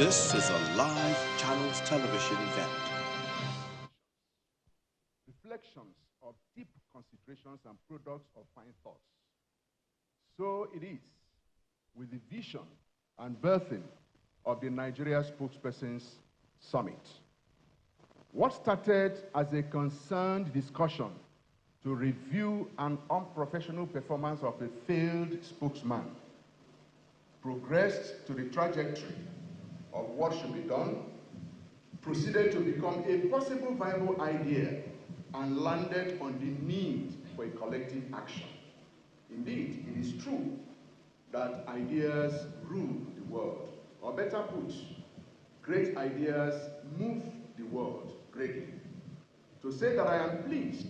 This is a live Channels television event. Reflections of deep considerations and products of fine thoughts. So it is with the vision and birthing of the Nigeria Spokespersons Summit. What started as a concerned discussion to review an unprofessional performance of a failed spokesman progressed to the trajectory of what should be done, proceeded to become a possible viable idea, and landed on the need for a collective action. Indeed, it is true that ideas rule the world, or better put, great ideas move the world greatly. To say that I am pleased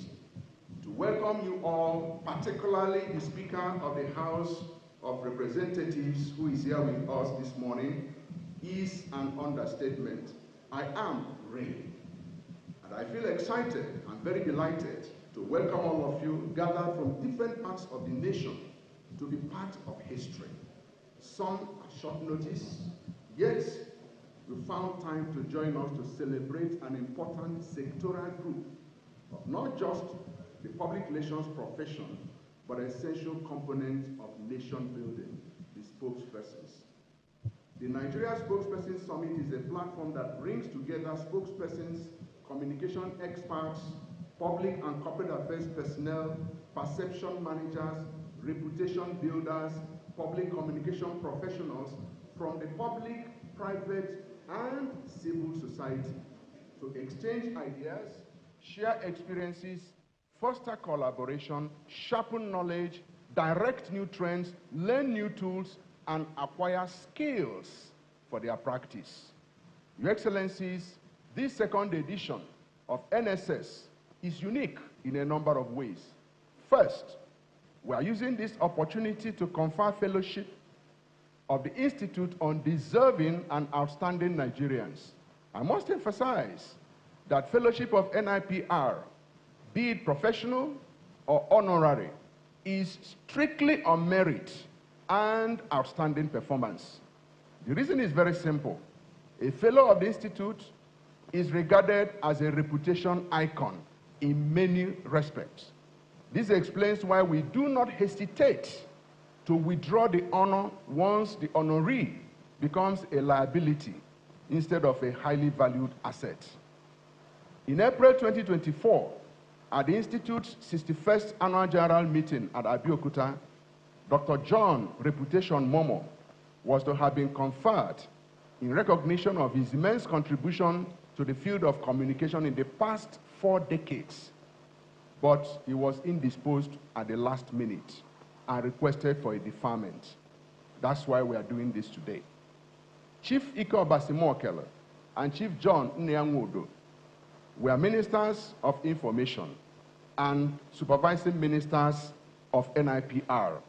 to welcome you all, particularly the Speaker of the House of Representatives, who is here with us this morning, is an understatement. I am really. And I feel excited and very delighted to welcome all of you gathered from different parts of the nation to be part of history. Some at short notice, yet you found time to join us to celebrate an important sectoral group of not just the public relations profession, but an essential component of nation building, the spokespersons. The Nigeria Spokespersons Summit is a platform that brings together spokespersons, communication experts, public and corporate affairs personnel, perception managers, reputation builders, public communication professionals from the public, private, and civil society to exchange ideas, share experiences, foster collaboration, sharpen knowledge, direct new trends, learn new tools, and acquire skills for their practice. Your Excellencies, this second edition of NSS is unique in a number of ways. First, we are using this opportunity to confer fellowship of the Institute on deserving and outstanding Nigerians. I must emphasize that fellowship of NIPR, be it professional or honorary, is strictly on merit and outstanding performance. The reason is very simple. A fellow of the Institute is regarded as a reputation icon in many respects. This explains why we do not hesitate to withdraw the honor once the honoree becomes a liability instead of a highly valued asset. In April 2024, at the Institute's 61st Annual General Meeting at Abeokuta, Dr. John Reputation Momoh was to have been conferred in recognition of his immense contribution to the field of communication in the past 4 decades. But he was indisposed at the last minute and requested for a deferment. That's why we are doing this today. Chief Ike Obasimo and Chief John Nwodo were ministers of information and supervising ministers of NIPR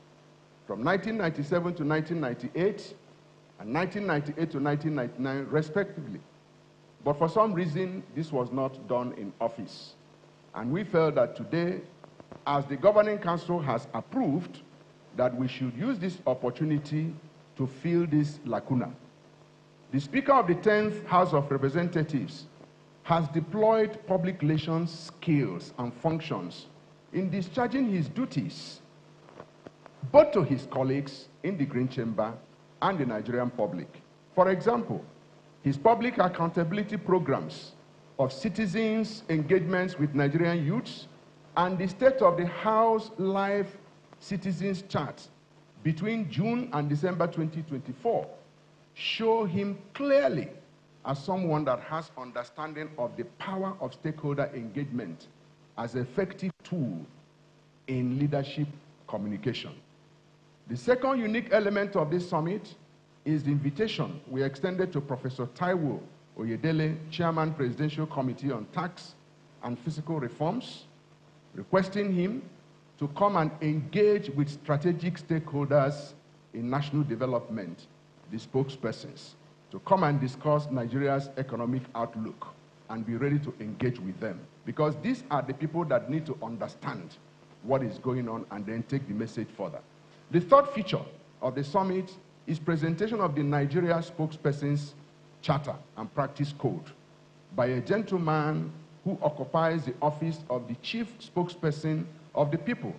from 1997 to 1998 and 1998 to 1999 respectively. But for some reason, this was not done in office. And we felt that today, as the Governing Council has approved, that we should use this opportunity to fill this lacuna. The Speaker of the 10th House of Representatives has deployed public relations skills and functions in discharging his duties, both to his colleagues in the Green Chamber and the Nigerian public. For example, his public accountability programs of citizens' engagements with Nigerian youths and the State of the House Live Citizens Chart between June and December 2024 show him clearly as someone that has understanding of the power of stakeholder engagement as an effective tool in leadership communication. The second unique element of this summit is the invitation we extended to Professor Taiwo Oyedele, Chairman, Presidential Committee on Tax and Fiscal Reforms, requesting him to come and engage with strategic stakeholders in national development, the spokespersons, to come and discuss Nigeria's economic outlook and be ready to engage with them. Because these are the people that need to understand what is going on and then take the message further. The third feature of the summit is presentation of the Nigeria spokespersons Charter and Practice Code by a gentleman who occupies the office of the Chief Spokesperson of the People,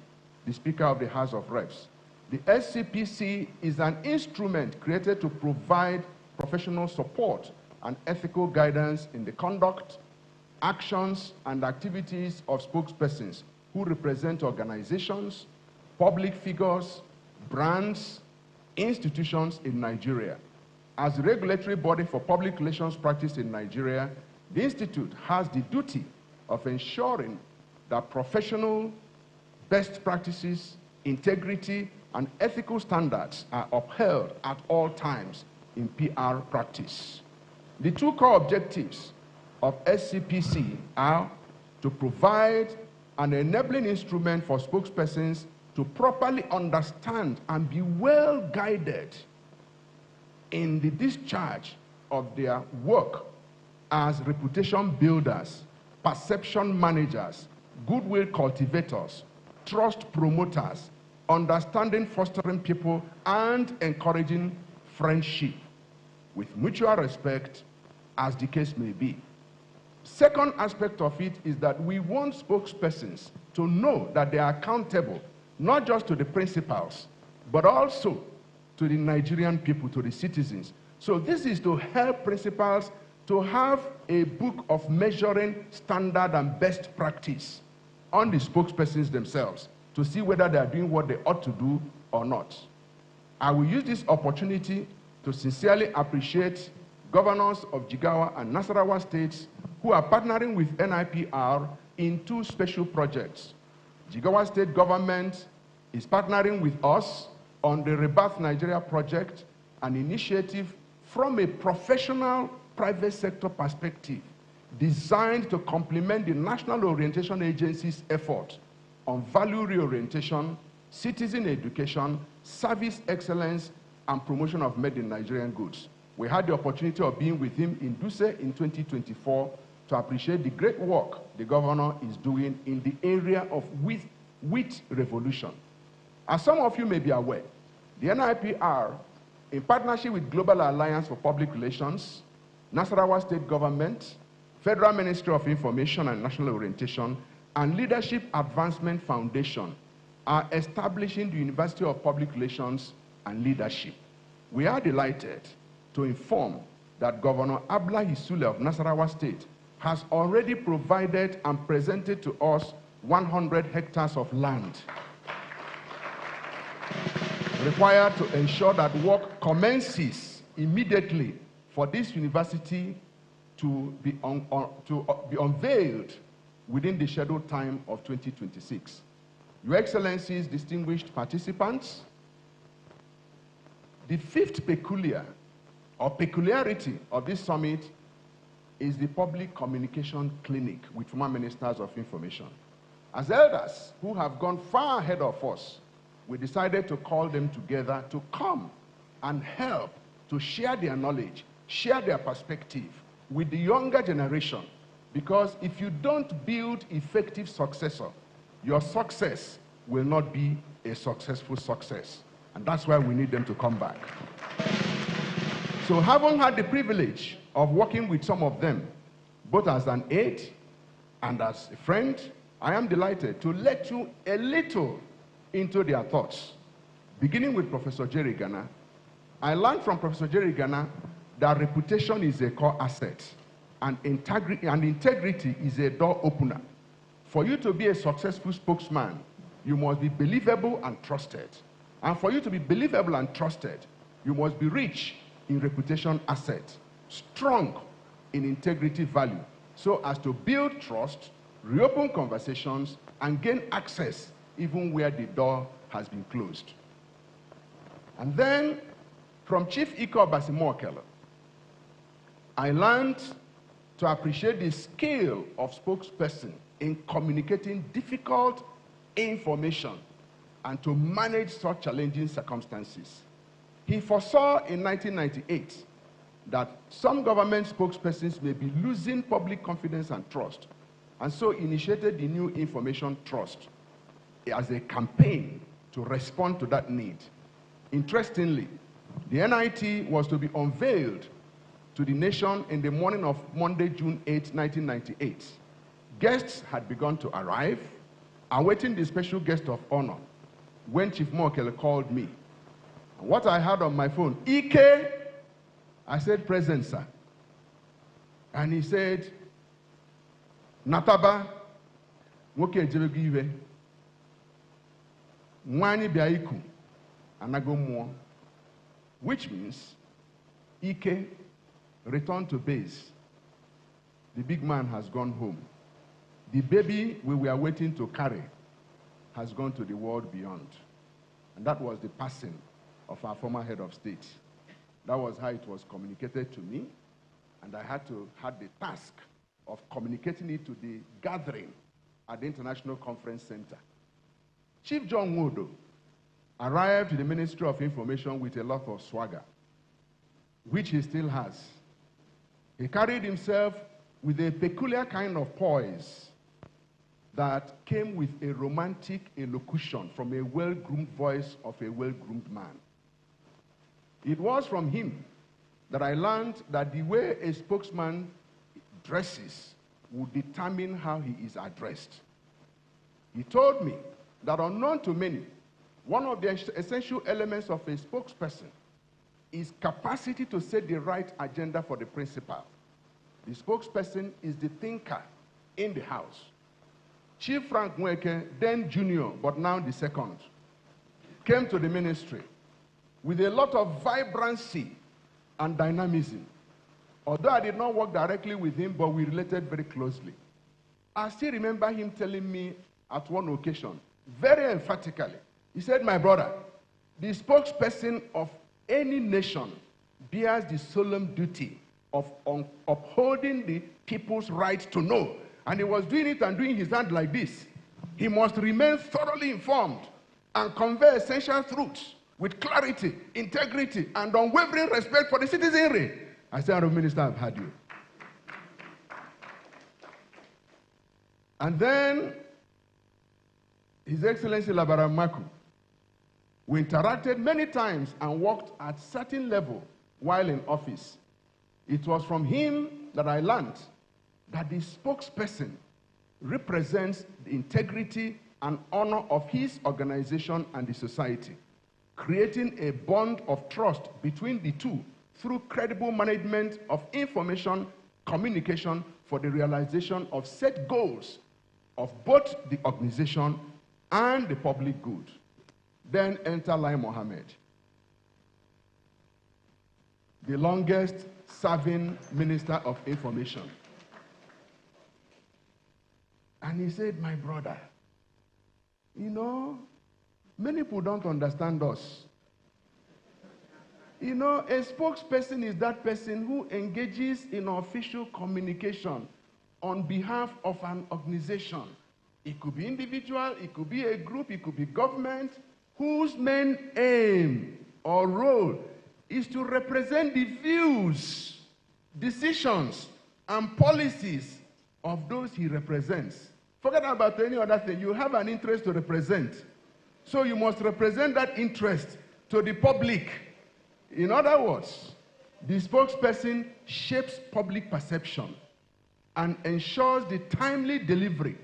the Speaker of the House of Reps. The SCPC is an instrument created to provide professional support and ethical guidance in the conduct, actions, and activities of spokespersons who represent organizations, public figures, brands, institutions in Nigeria. As the regulatory body for public relations practice in Nigeria, the Institute has the duty of ensuring that professional best practices, integrity, and ethical standards are upheld at all times in PR practice. The two core objectives of SCPC are to provide an enabling instrument for spokespersons to properly understand and be well guided in the discharge of their work as reputation builders, perception managers, goodwill cultivators, trust promoters, understanding fostering people, and encouraging friendship with mutual respect, as the case may be. Second aspect of it is that we want spokespersons to know that they are accountable, not just to the principals, but also to the Nigerian people, to the citizens. So this is to help principals to have a book of measuring standard and best practice on the spokespersons themselves to see whether they are doing what they ought to do or not. I will use this opportunity to sincerely appreciate governors of Jigawa and Nasarawa states who are partnering with NIPR in two special projects. Jigawa state government is partnering with us on the Rebirth Nigeria project, an initiative from a professional private sector perspective designed to complement the National Orientation Agency's effort on value reorientation, citizen education, service excellence, and promotion of made in Nigerian goods. We had the opportunity of being with him in Duse in 2024 to appreciate the great work the governor is doing in the area of wheat revolution. As some of you may be aware, the NIPR, in partnership with Global Alliance for Public Relations, Nasarawa State Government, Federal Ministry of Information and National Orientation, and Leadership Advancement Foundation, are establishing the University of Public Relations and Leadership. We are delighted to inform that Governor Abla Hisule of Nasarawa State has already provided and presented to us 100 hectares of land required to ensure that work commences immediately for this university to be unveiled within the scheduled time of 2026. Your Excellencies, distinguished participants, the fifth peculiarity of this summit is the public communication clinic with former ministers of information. As elders who have gone far ahead of us, we decided to call them together to come and help to share their knowledge, share their perspective with the younger generation. Because if you don't build effective successor, your success will not be a successful success. And that's why we need them to come back. So having had the privilege of working with some of them, both as an aide and as a friend, I am delighted to let you a little into their thoughts. Beginning with Professor Jerry Ghana, I learned from Professor Jerry Ghana that reputation is a core asset and integrity is a door opener. For you to be a successful spokesman, you must be believable and trusted. And for you to be believable and trusted, you must be rich in reputation asset, strong in integrity value, so as to build trust, reopen conversations, and gain access even where the door has been closed. And then, from Chief Iko Basimoakela, I learned to appreciate the scale of spokesperson in communicating difficult information and to manage such challenging circumstances. He foresaw in 1998 that some government spokespersons may be losing public confidence and trust, and so initiated the New Information Trust as a campaign to respond to that need. Interestingly, the NIT was to be unveiled to the nation in the morning of Monday, June 8, 1998. Guests had begun to arrive, awaiting the special guest of honor, when Chief Momoh called me. And what I had on my phone, Ike, I said, present, sir. And he said, Nataba, nwoke ejebego iwe, nwanyị bịa iku, anago mmụọ, which means Ike returned to base. The big man has gone home. The baby we were waiting to carry has gone to the world beyond. And that was the passing of our former head of state. That was how it was communicated to me. And I had the task of communicating it to the gathering at the International Conference Center. Chief John Nwodo arrived to the Ministry of Information with a lot of swagger, which he still has. He carried himself with a peculiar kind of poise that came with a romantic elocution from a well-groomed voice of a well-groomed man. It was from him that I learned that the way a spokesman dresses would determine how he is addressed. He told me that unknown to many, one of the essential elements of a spokesperson is capacity to set the right agenda for the principal. The spokesperson is the thinker in the house. Chief Frank Nweke, then junior, but now the second, came to the ministry with a lot of vibrancy and dynamism. Although I did not work directly with him, but we related very closely. I still remember him telling me at one occasion, very emphatically, he said, my brother, the spokesperson of any nation bears the solemn duty of upholding the people's right to know. And he was doing it and doing his hand like this. He must remain thoroughly informed and convey essential truths with clarity, integrity, and unwavering respect for the citizenry. I said, Honorable Minister, I've had you. And then, His Excellency Labaran Maku, we interacted many times and worked at certain level while in office. It was from him that I learned that the spokesperson represents the integrity and honor of his organization and the society, creating a bond of trust between the two through credible management of information communication for the realization of set goals of both the organization and the public good. Then enter Lai Mohammed, the longest serving Minister of Information. And he said, my brother, you know, many people don't understand us. You know, a spokesperson is that person who engages in official communication on behalf of an organization. It could be individual, it could be a group, it could be government, whose main aim or role is to represent the views, decisions, and policies of those he represents. Forget about any other thing. You have an interest to represent. So you must represent that interest to the public. In other words, the spokesperson shapes public perception and ensures the timely delivery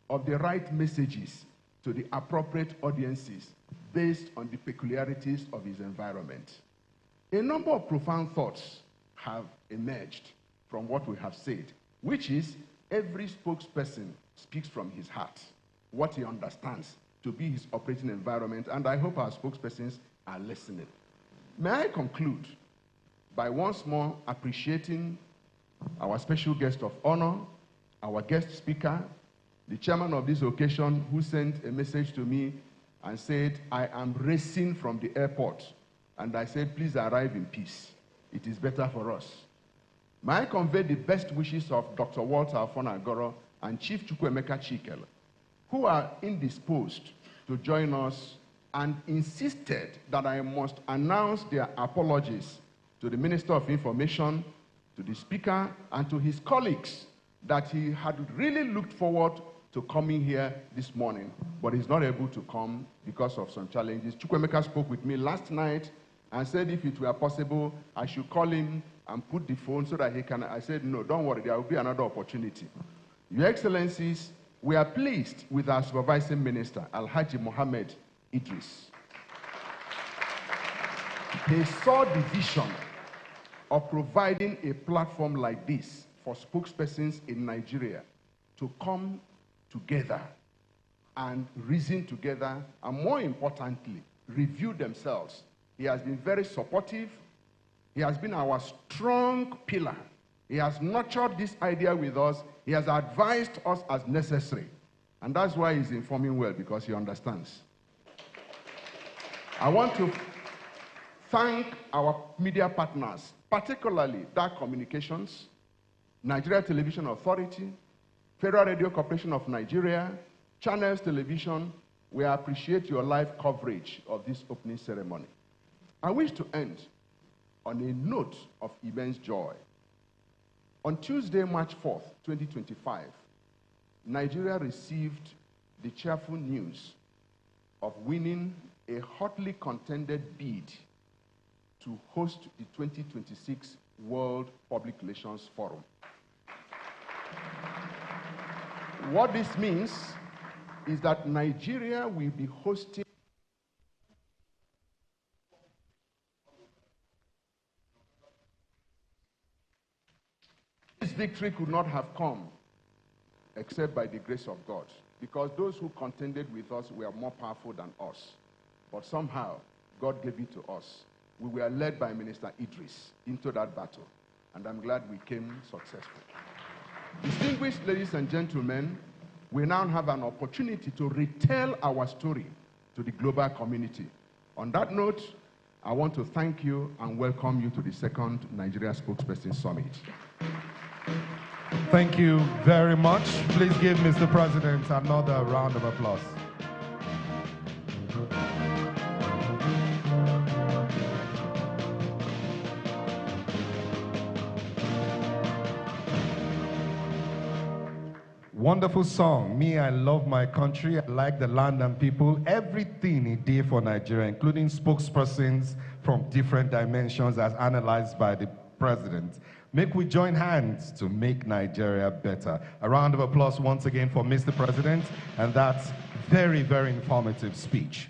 of the right messages to the appropriate audiences based on the peculiarities of his environment. A number of profound thoughts have emerged from what we have said, which is every spokesperson speaks from his heart, what he understands to be his operating environment, and I hope our spokespersons are listening. May I conclude by once more appreciating our special guest of honor, our guest speaker, the chairman of this occasion, who sent a message to me and said, I am racing from the airport. And I said, please arrive in peace. It is better for us. May I convey the best wishes of Dr. Walter Afon-Agoro and Chief Chukwuemeka Chikele, who are indisposed to join us and insisted that I must announce their apologies to the Minister of Information, to the Speaker, and to his colleagues that he had really looked forward to coming here this morning, but he's not able to come because of some challenges. Chukwuemeka spoke with me last night and said if it were possible, I should call him and put the phone so that he can. I said, no, don't worry, there will be another opportunity. Your Excellencies, we are pleased with our supervising minister, Alhaji Mohammed Idris. He saw the vision of providing a platform like this for spokespersons in Nigeria to come together and reason together, and more importantly, review themselves. He has been very supportive. He has been our strong pillar. He has nurtured this idea with us. He has advised us as necessary. And that's why he's informing well, because he understands. I want to thank our media partners, particularly DAC Communications, Nigeria Television Authority, Federal Radio Corporation of Nigeria, Channels Television. We appreciate your live coverage of this opening ceremony. I wish to end on a note of immense joy. On Tuesday, March 4th, 2025, Nigeria received the cheerful news of winning a hotly contended bid to host the 2026 World Public Relations Forum. What this means is that Nigeria will be hosting this victory could not have come except by the grace of God, because those who contended with us were more powerful than us. But somehow, God gave it to us. We were led by Minister Idris into that battle, and I'm glad we came successful. Distinguished ladies and gentlemen, we now have an opportunity to retell our story to the global community. On that note, I want to thank you and welcome you to the second Nigeria Spokesperson Summit. Thank you very much. Please give Mr. President another round of applause. Wonderful song. Me, I love my country. I like the land and people. Everything it did for Nigeria, including spokespersons from different dimensions as analyzed by the president. Make we join hands to make Nigeria better. A round of applause once again for Mr. President, and that's very, very informative speech.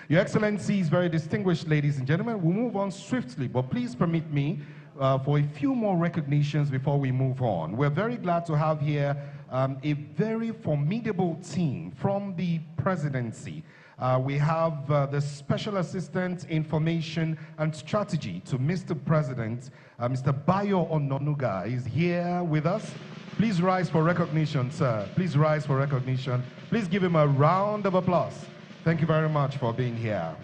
Your Excellencies, very distinguished ladies and gentlemen, we'll move on swiftly, but please permit me for a few more recognitions before we move on. We're very glad to have here a very formidable team from the presidency. We have the Special Assistant Information and Strategy to Mr. President, Mr. Bayo Ononuga is here with us. Please rise for recognition, sir. Please rise for recognition. Please give him a round of applause. Thank you very much for being here.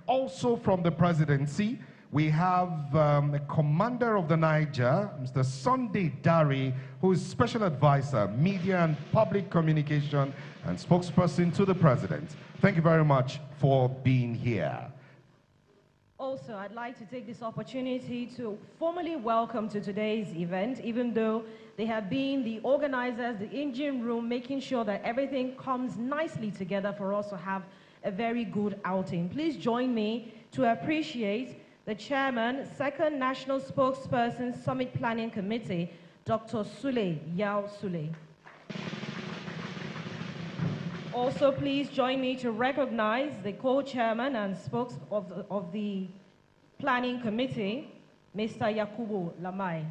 Also from the presidency, we have the Commander of the Niger, Mr. Sunday Dari, who is Special Advisor, Media and Public Communication and spokesperson to the President. Thank you very much for being here. Also, I'd like to take this opportunity to formally welcome to today's event, even though they have been the organizers, the engine room, making sure that everything comes nicely together for us to have a very good outing. Please join me to appreciate the Chairman, Second National Spokesperson Summit Planning Committee, Dr. Sule Yao Sule. Also, please join me to recognize the co-chairman and spokes of the Planning Committee, Mr. Yakubu Lamai.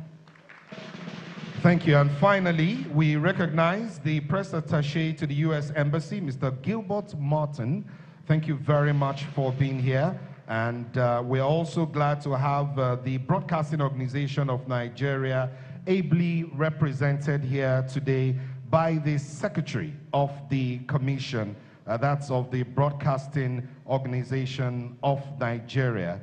Thank you. And finally, we recognize the press attaché to the U.S. Embassy, Mr. Gilbert Martin. Thank you very much for being here. And we're also glad to have the Broadcasting Organization of Nigeria ably represented here today by the Secretary of the Commission, that's of the Broadcasting Organization of Nigeria.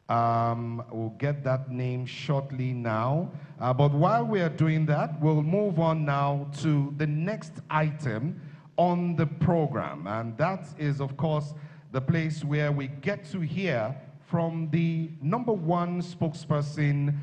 We'll get that name shortly now. But while we are doing that, we'll move on now to the next item on the program. And that is, of course, the place where we get to hear from the #1 spokesperson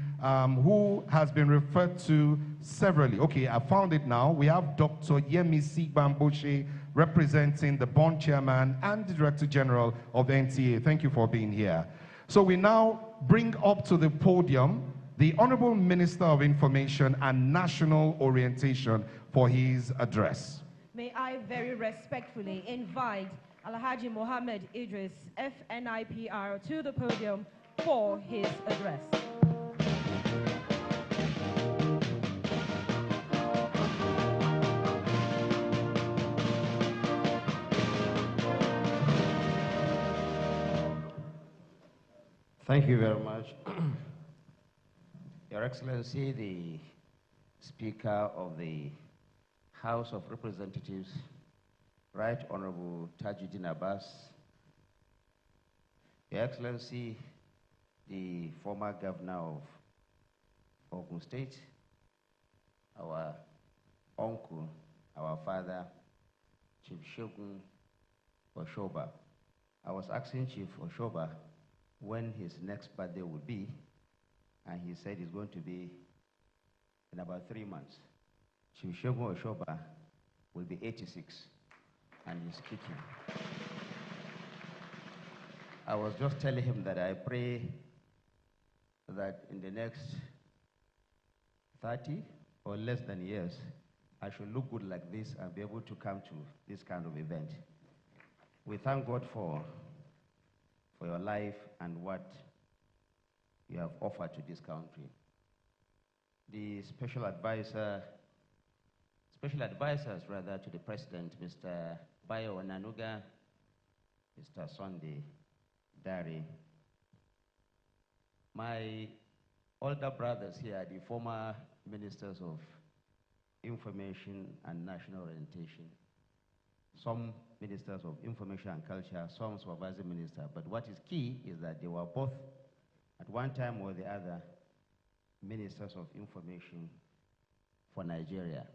who has been referred to severally. Okay, I found it now. We have Dr. Yemisi Bamboshe representing the board chairman and the Director General of NTA. Thank you for being here. So we now bring up to the podium the Honorable Minister of Information and National Orientation for his address. May I very respectfully invite Alhaji Mohammed Idris, FNIPR, to the podium for his address. Thank you very much. Your Excellency, the Speaker of the House of Representatives, Right Honorable Tajuddin Abbas, Your Excellency, the former Governor of Ogun State, our uncle, our father, Chief Shogun Oshoba. I was asking Chief Oshoba when his next birthday would be, and he said it's going to be in about 3 months. Chief Shogun Oshoba will be 86, and he's kicking. I was just telling him that I pray that in the next 30 or less than years, I should look good like this and be able to come to this kind of event. We thank God for your life and what you have offered to this country. The special advisors rather to the president, Mr. Bayo Onanuga, Mr. Sunday Dari. My older brothers here, the former ministers of Information and National Orientation, some ministers of Information and Culture, some supervising minister. But what is key is that they were both, at one time or the other, ministers of Information for Nigeria.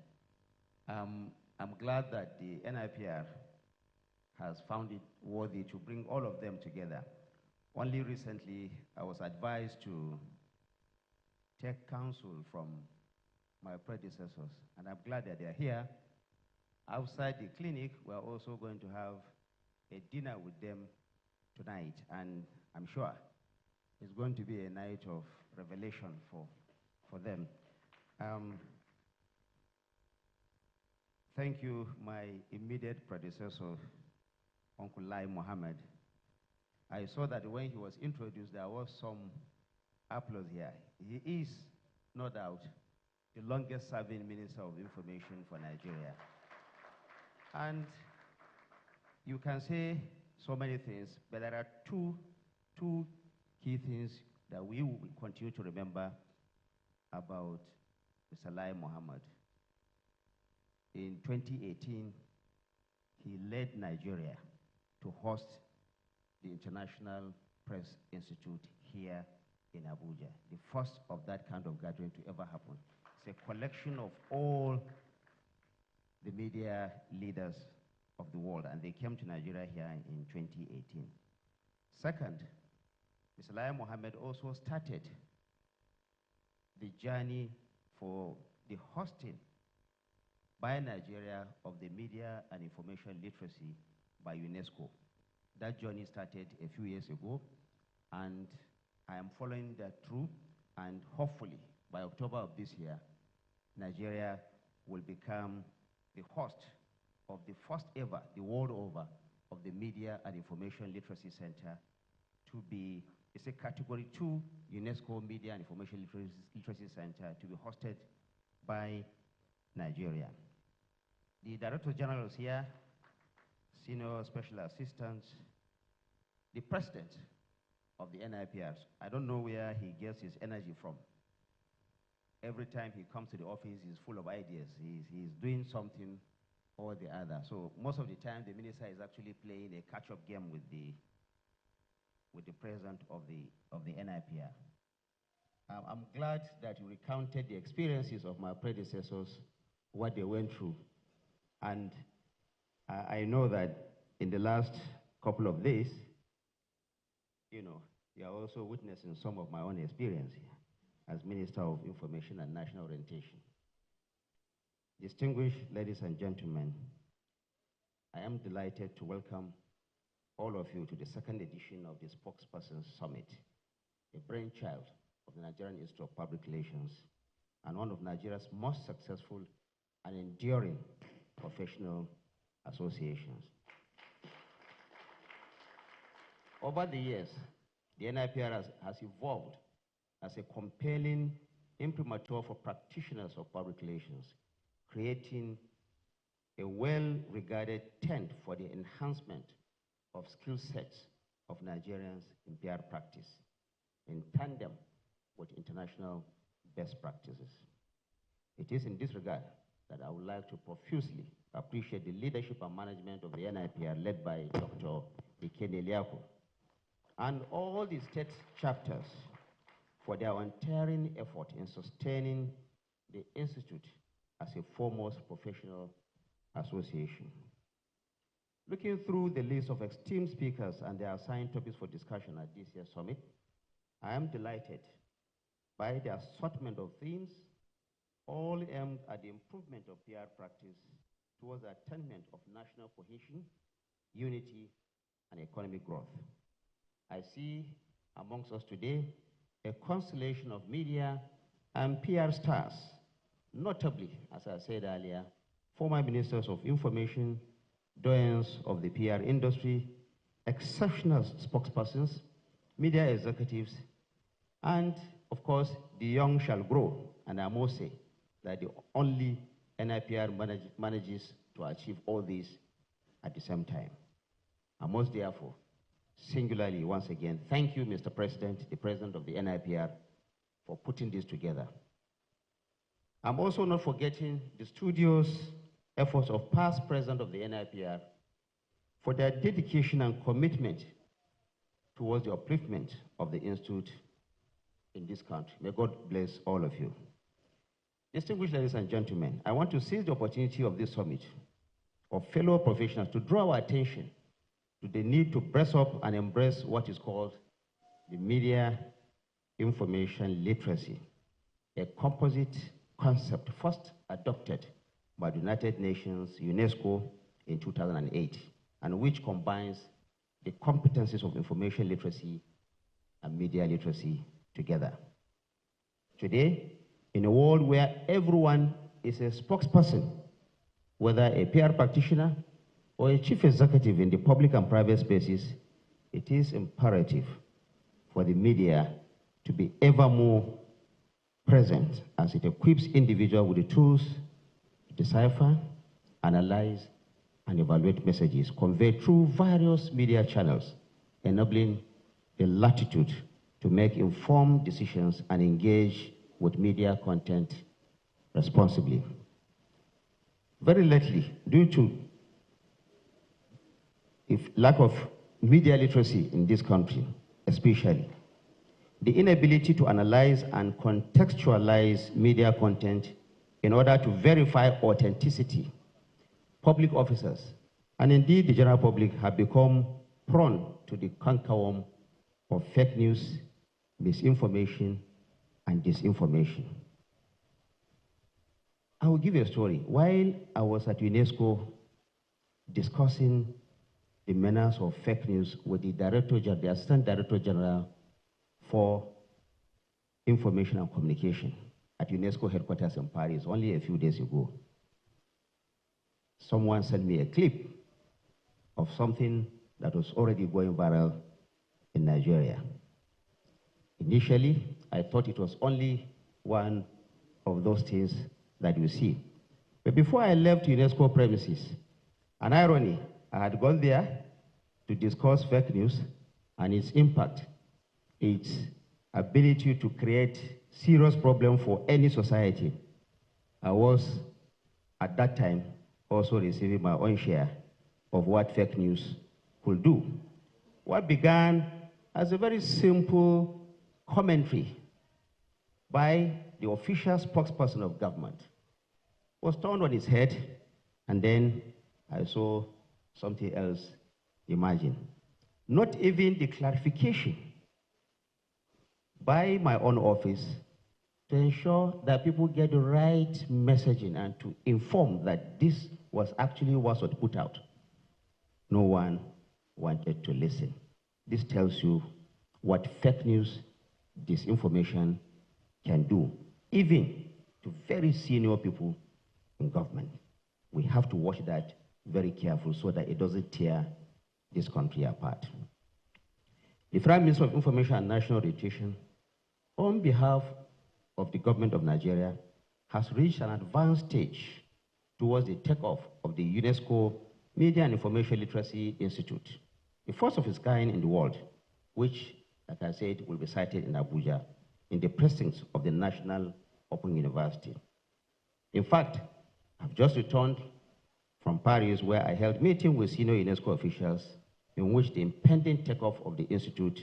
I'm glad that the NIPR has found it worthy to bring all of them together. Only recently, I was advised to take counsel from my predecessors, and I'm glad that they're here. Outside the clinic, we're also going to have a dinner with them tonight, and I'm sure it's going to be a night of revelation for them. Thank you, my immediate predecessor, Uncle Lai Mohammed. I saw that when he was introduced, there was some applause here. He is, no doubt, the longest serving Minister of Information for Nigeria. And you can say so many things, but there are two key things that we will continue to remember about Mr. Lai Mohammed. In 2018, he led Nigeria to host the International Press Institute here in Abuja, the first of that kind of gathering to ever happen. It's a collection of all the media leaders of the world, and they came to Nigeria here in 2018. Second, Mr. Lai Mohammed also started the journey for the hosting by Nigeria of the media and information literacy by UNESCO. That journey started a few years ago, and I am following that through, and hopefully by October of this year, Nigeria will become the host of the first ever, the world over, of the Media and Information Literacy Center to be, it's a Category 2 UNESCO Media and Information Literacy Center to be hosted by Nigeria. The Director General is here, Senior Special Assistants, the President of the NIPR. I don't know where he gets his energy from. Every time he comes to the office, he's full of ideas. He's doing something or the other. So most of the time, the minister is actually playing a catch-up game with the president of the NIPR. I'm glad that you recounted the experiences of my predecessors, what they went through. And I know that in the last couple of days, you are also witnessing some of my own experience here as Minister of Information and National Orientation. Distinguished ladies and gentlemen, I am delighted to welcome all of you to the second edition of the Spokespersons Summit, a brainchild of the Nigerian Institute of Public Relations and one of Nigeria's most successful and enduring professional associations. Over the years, the NIPR has evolved as a compelling imprimatur for practitioners of public relations, creating a well-regarded tent for the enhancement of skill sets of Nigerians in PR practice, in tandem with international best practices. It is in this regard that I would like to profusely appreciate the leadership and management of the NIPR led by Dr. Ikene Liako and all the state chapters for their untiring effort in sustaining the Institute as a foremost professional association. Looking through the list of esteemed speakers and their assigned topics for discussion at this year's summit, I am delighted by the assortment of themes, all aimed at the improvement of PR practice towards the attainment of national cohesion, unity, and economic growth. I see amongst us today a constellation of media and PR stars, notably, as I said earlier, former ministers of information, doyens of the PR industry, exceptional spokespersons, media executives, and of course, the young shall grow. And I must say that the only NIPR manages to achieve all this at the same time. I must therefore singularly once again thank you, Mr. President, the President of the NIPR, for putting this together. I'm also not forgetting the studious efforts of past presidents of the NIPR for their dedication and commitment towards the upliftment of the Institute in this country. May God bless all of you. Distinguished ladies and gentlemen, I want to seize the opportunity of this summit of fellow professionals to draw our attention to the need to brace up and embrace what is called the media information literacy, a composite concept first adopted by the United Nations, UNESCO, in 2008, and which combines the competencies of information literacy and media literacy together. Today, in a world where everyone is a spokesperson, whether a PR practitioner or a chief executive in the public and private spaces, it is imperative for the media to be ever more present as it equips individuals with the tools to decipher, analyze, and evaluate messages conveyed through various media channels, enabling the latitude to make informed decisions and engage with media content responsibly. Very lately, due to lack of media literacy in this country, especially, the inability to analyze and contextualize media content in order to verify authenticity, public officers, and indeed the general public have become prone to the cankerworm of fake news, misinformation, and disinformation. I will give you a story. While I was at UNESCO discussing the menace of fake news with the Assistant Director General for Information and Communication at UNESCO headquarters in Paris only a few days ago, someone sent me a clip of something that was already going viral in Nigeria. Initially, I thought it was only one of those things that you see. But before I left UNESCO premises, an irony, I had gone there to discuss fake news and its impact, its ability to create serious problem for any society. I was, at that time, also receiving my own share of what fake news could do. What began as a very simple commentary by the official spokesperson of government was turned on its head, and then I saw something else emerging. Not even the clarification by my own office to ensure that people get the right messaging and to inform that this was actually what was put out. No one wanted to listen. This tells you what fake news disinformation can do, even to very senior people in government. We have to watch that very carefully so that it doesn't tear this country apart. The Prime Minister of Information and National Orientation, on behalf of the government of Nigeria, has reached an advanced stage towards the takeoff of the UNESCO Media and Information Literacy Institute, the first of its kind in the world, which, like I said, will be sited in Abuja, in the precincts of the National Open University. In fact, I've just returned from Paris, where I held a meeting with senior UNESCO officials in which the impending takeoff of the institute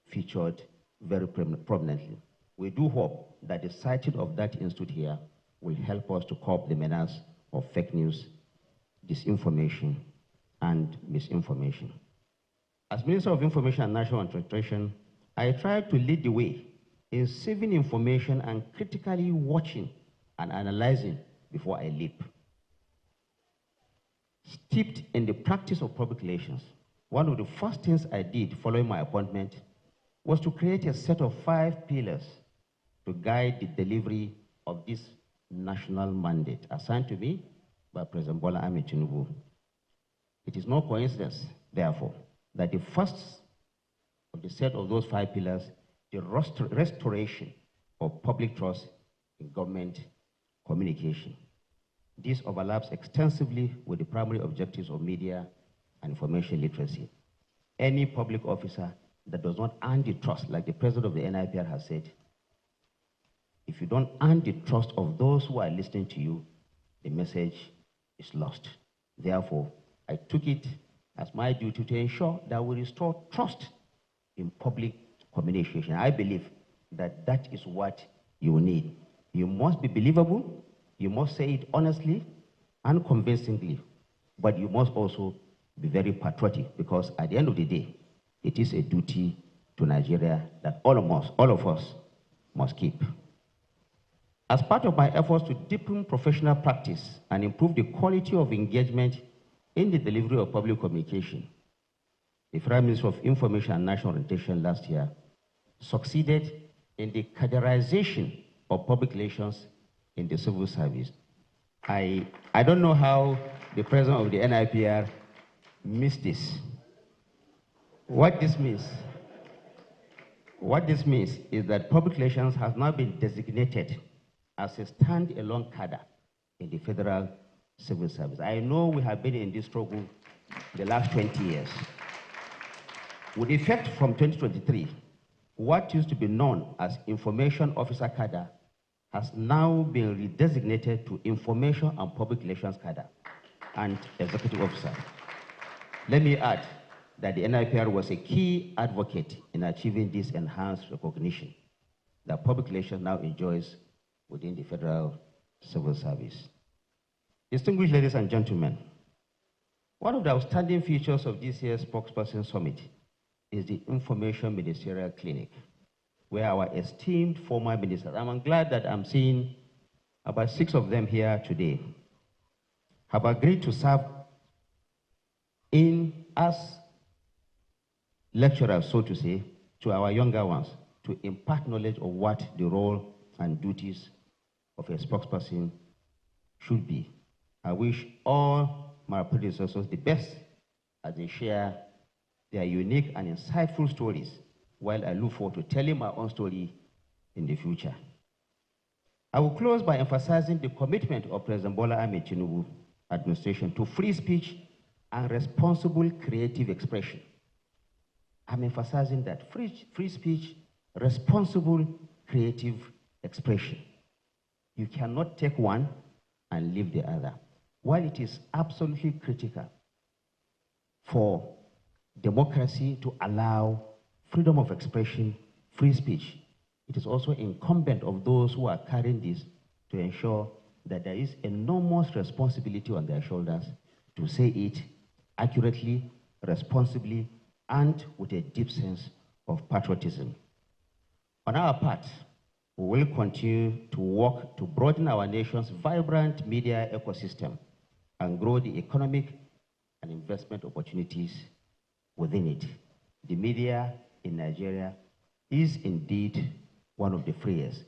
featured very prominently. We do hope that the siting of that institute here will help us to curb the menace of fake news, disinformation, and misinformation. As Minister of Information and National Orientation, I try to lead the way in sieving information and critically watching and analyzing before I leap. Steeped in the practice of public relations, one of the first things I did following my appointment was to create a set of 5 pillars to guide the delivery of this national mandate assigned to me by President Bola Ahmed Tinubu. It is no coincidence, therefore, that the first of the set of those 5 pillars, the restoration of public trust in government communication. This overlaps extensively with the primary objectives of media and information literacy. Any public officer that does not earn the trust, like the president of the NIPR has said, if you don't earn the trust of those who are listening to you, the message is lost. Therefore, I took it as my duty to ensure that we restore trust in public communication. I believe that that is what you need. You must be believable, you must say it honestly and convincingly, but you must also be very patriotic, because at the end of the day, it is a duty to Nigeria that all of us must keep. As part of my efforts to deepen professional practice and improve the quality of engagement in the delivery of public communication, the Prime Minister of Information and National Orientation last year succeeded in the caderization of public relations in the civil service. I don't know how the president of the NIPR missed this. What this means is that public relations has now been designated as a stand-alone cadre in the federal civil service. I know we have been in this struggle the last 20 years. With effect from 2023, what used to be known as Information Officer cadre has now been redesignated to Information and Public Relations cadre and Executive Officer. Let me add that the NIPR was a key advocate in achieving this enhanced recognition that public relations now enjoys within the federal civil service. Distinguished ladies and gentlemen, one of the outstanding features of this year's Spokesperson Summit is the Information Ministerial Clinic, where our esteemed former ministers, I'm glad that I'm seeing about 6 of them here today, have agreed to serve in as lecturers, so to say, to our younger ones, to impart knowledge of what the role and duties of a spokesperson should be. I wish all my predecessors the best as they share their unique and insightful stories, while I look forward to telling my own story in the future. I will close by emphasizing the commitment of President Bola Ahmed Tinubu administration to free speech and responsible creative expression. I'm emphasizing that free speech, responsible creative expression. You cannot take one and leave the other. While it is absolutely critical for democracy to allow freedom of expression, free speech, it is also incumbent of those who are carrying this to ensure that there is enormous responsibility on their shoulders to say it accurately, responsibly, and with a deep sense of patriotism. On our part, we will continue to work to broaden our nation's vibrant media ecosystem and grow the economic and investment opportunities within it. The media in Nigeria is indeed one of the freest,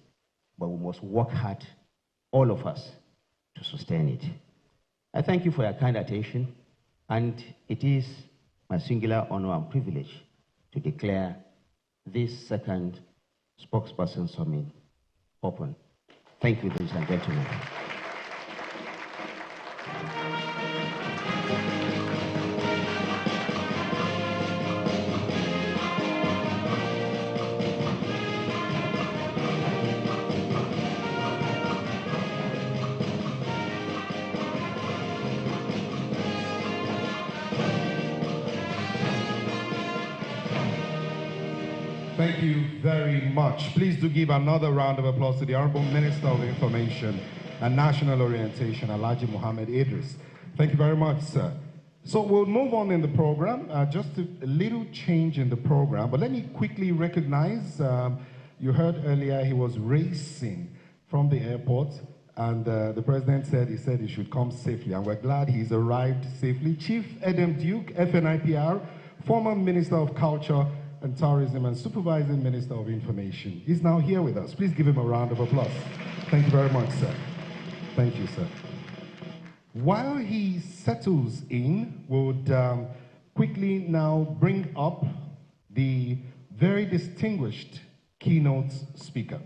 but we must work hard, all of us, to sustain it. I thank you for your kind attention, and it is my singular honor and privilege to declare this second spokesperson summit open. Thank you, ladies and gentlemen. Thank you very much. Please do give another round of applause to the Honorable Minister of Information and National Orientation, Alhaji Mohammed Idris. Thank you very much, sir. So we'll move on in the program, just a little change in the program, but let me quickly recognize, you heard earlier he was racing from the airport, and the president said he should come safely, and we're glad he's arrived safely. Chief Edem Duke, FNIPR, former Minister of Culture and Tourism and Supervising Minister of Information. He's now here with us. Please give him a round of applause. Thank you very much, sir. Thank you, sir. While he settles in, would quickly now bring up the very distinguished keynote speaker.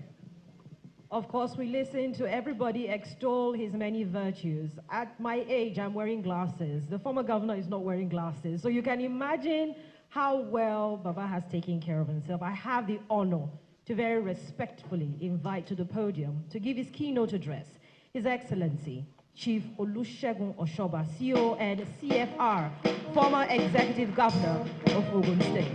Of course, we listen to everybody extol his many virtues. At my age, I'm wearing glasses. The former governor is not wearing glasses. So you can imagine how well Baba has taken care of himself. I have the honor to very respectfully invite to the podium to give his keynote address His Excellency, Chief Olusegun Oshoba, CEO and CFR, former Executive Governor of Ogun State.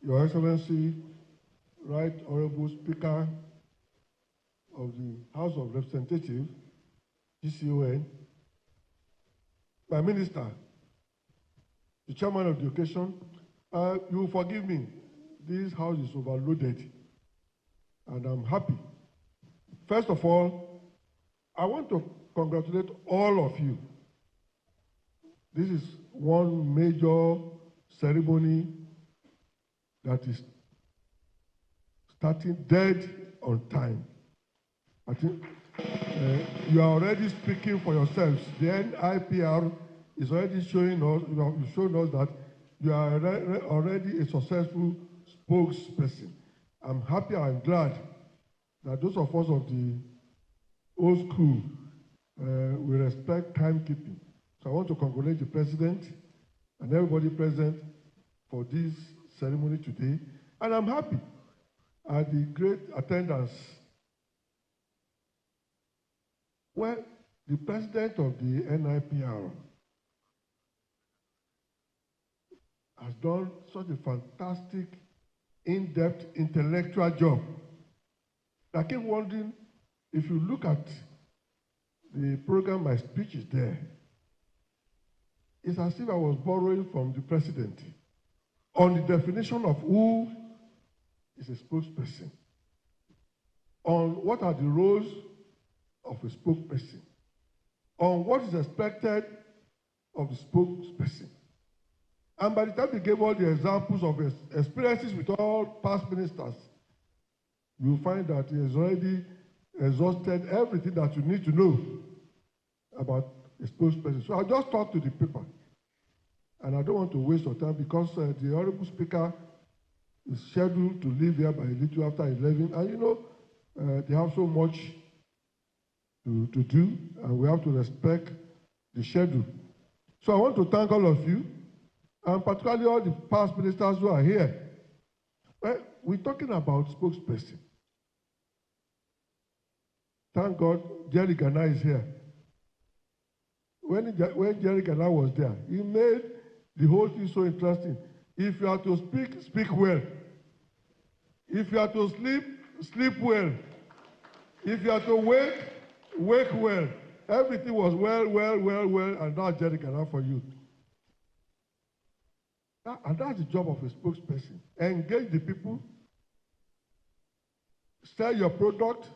Your Excellency, Right Honorable Speaker of the House of Representatives, GCON, my Minister, the Chairman of the occasion, you will forgive me, this House is overloaded, and I'm happy. First of all, I want to congratulate all of you. This is one major ceremony that is starting dead on time. I think you are already speaking for yourselves. The NIPR is already showing us, you've shown us that you are already a successful spokesperson. I'm happy, I'm glad that those of us of the old school, we respect timekeeping. So I want to congratulate the President and everybody present for this ceremony today, and I'm happy at the great attendance. Well, the President of the NIPR has done such a fantastic, in-depth, intellectual job. I keep wondering, if you look at the program, my speech is there. It's as if I was borrowing from the President on the definition of who is a spokesperson, on what are the roles of a spokesperson, on what is expected of the spokesperson. And by the time he gave all the examples of his experiences with all past ministers, you will find that he has already exhausted everything that you need to know about a spokesperson. So I'll just talk to the paper. And I don't want to waste your time because the Honorable Speaker is scheduled to leave here by a little after 11. And you know, they have so much to do, and we have to respect the schedule. So I want to thank all of you, and particularly all the past ministers who are here. Well, we're talking about spokesperson. Thank God, Jerry Ghana is here. When Jerry Ghana was there, he made the whole thing so interesting. If you are to speak, speak well. If you are to sleep, sleep well. If you are to wake, wake well. Everything was well, and now Jerry cannot for you. And that's the job of a spokesperson. Engage the people, sell your product,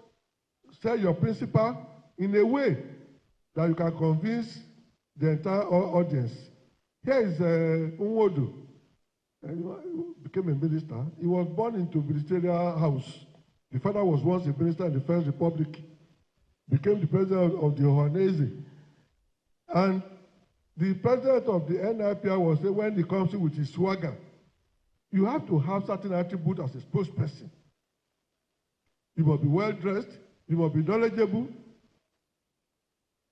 sell your principle in a way that you can convince the entire audience. Here is Nwodo. He became a minister. He was born into a ministerial house. The father was once a minister in the First Republic. Became the president of the Ohanese. And the president of the NIPR was saying when he comes in with his swagger, you have to have certain attributes as a spokesperson. You must be well dressed, you must be knowledgeable,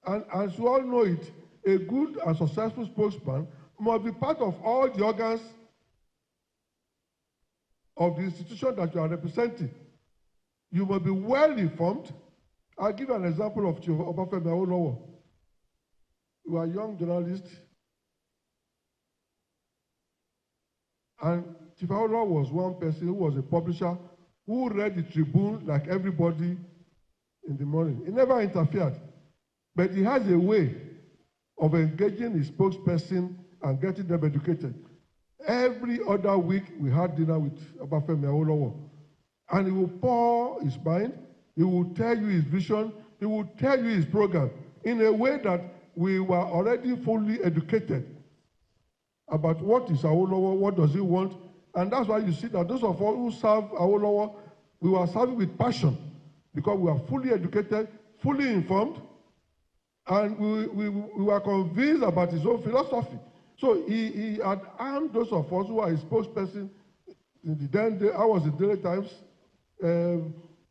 and as you all know it, a good and successful spokesman must be part of all the organs of the institution that you are representing. You must be well informed. I'll give you an example of Chief Obafemi Awolowo. You are a young journalist, and Chief Awolowo was one person who was a publisher who read the Tribune like everybody in the morning. He never interfered, but he has a way of engaging his spokesperson and getting them educated. Every other week, we had dinner with Obafemi Awolowo, and he will pour his mind, he will tell you his vision, he will tell you his program in a way that we were already fully educated about what is Awolowo, what does he want, and that's why you see that those of us who serve Awolowo, we were serving with passion because we are fully educated, fully informed, and we were convinced about his own philosophy. So he had armed those of us who are his spokesperson. In the then day, I was in Daily Times,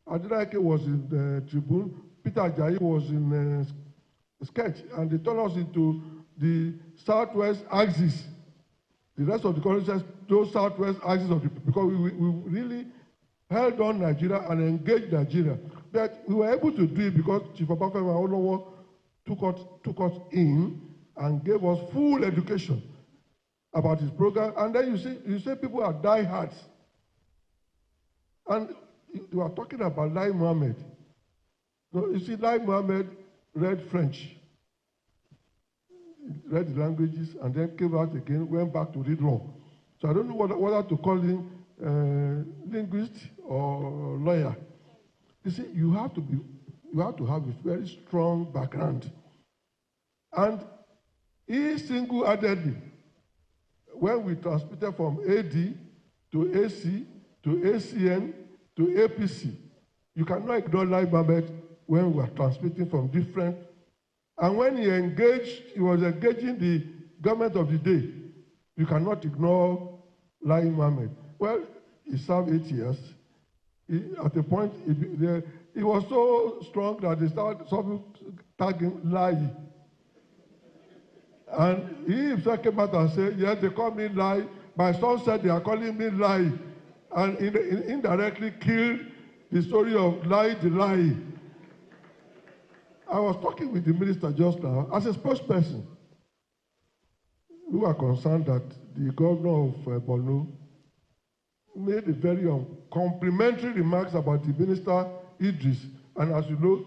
Adeleke was in the Tribune, Peter Ajayi was in Sketch, and they turned us into the Southwest axis. The rest of the country says those Southwest axis of the, because we really held on Nigeria and engaged Nigeria. But we were able to do it because Chief Obafemi Awolowo took us in and gave us full education about his program. And then you say people are diehards. And you are talking about Lai Mohammed. No, you see, Lai Mohammed read French, read the languages, and then came out again, went back to read law. So I don't know whether to call him linguist or lawyer. You see, you have to have a very strong background. And he single-handedly, when we transmitted from AD to AC to ACN to APC, you cannot ignore Lai Mohammed when we are transmitting from different. And when he was engaging the government of the day, you cannot ignore Lai Mohammed. Well, he served 8 years. At a point, he was so strong that they started tagging Lai. And he himself came out and said, yes, they call me Lai. My son said they are calling me Lai. And indirectly killed the story of Lai the Lai. I was talking with the minister just now as a spokesperson. We were concerned that the governor of Borno made a very complimentary remarks about the minister Idris. And as you know,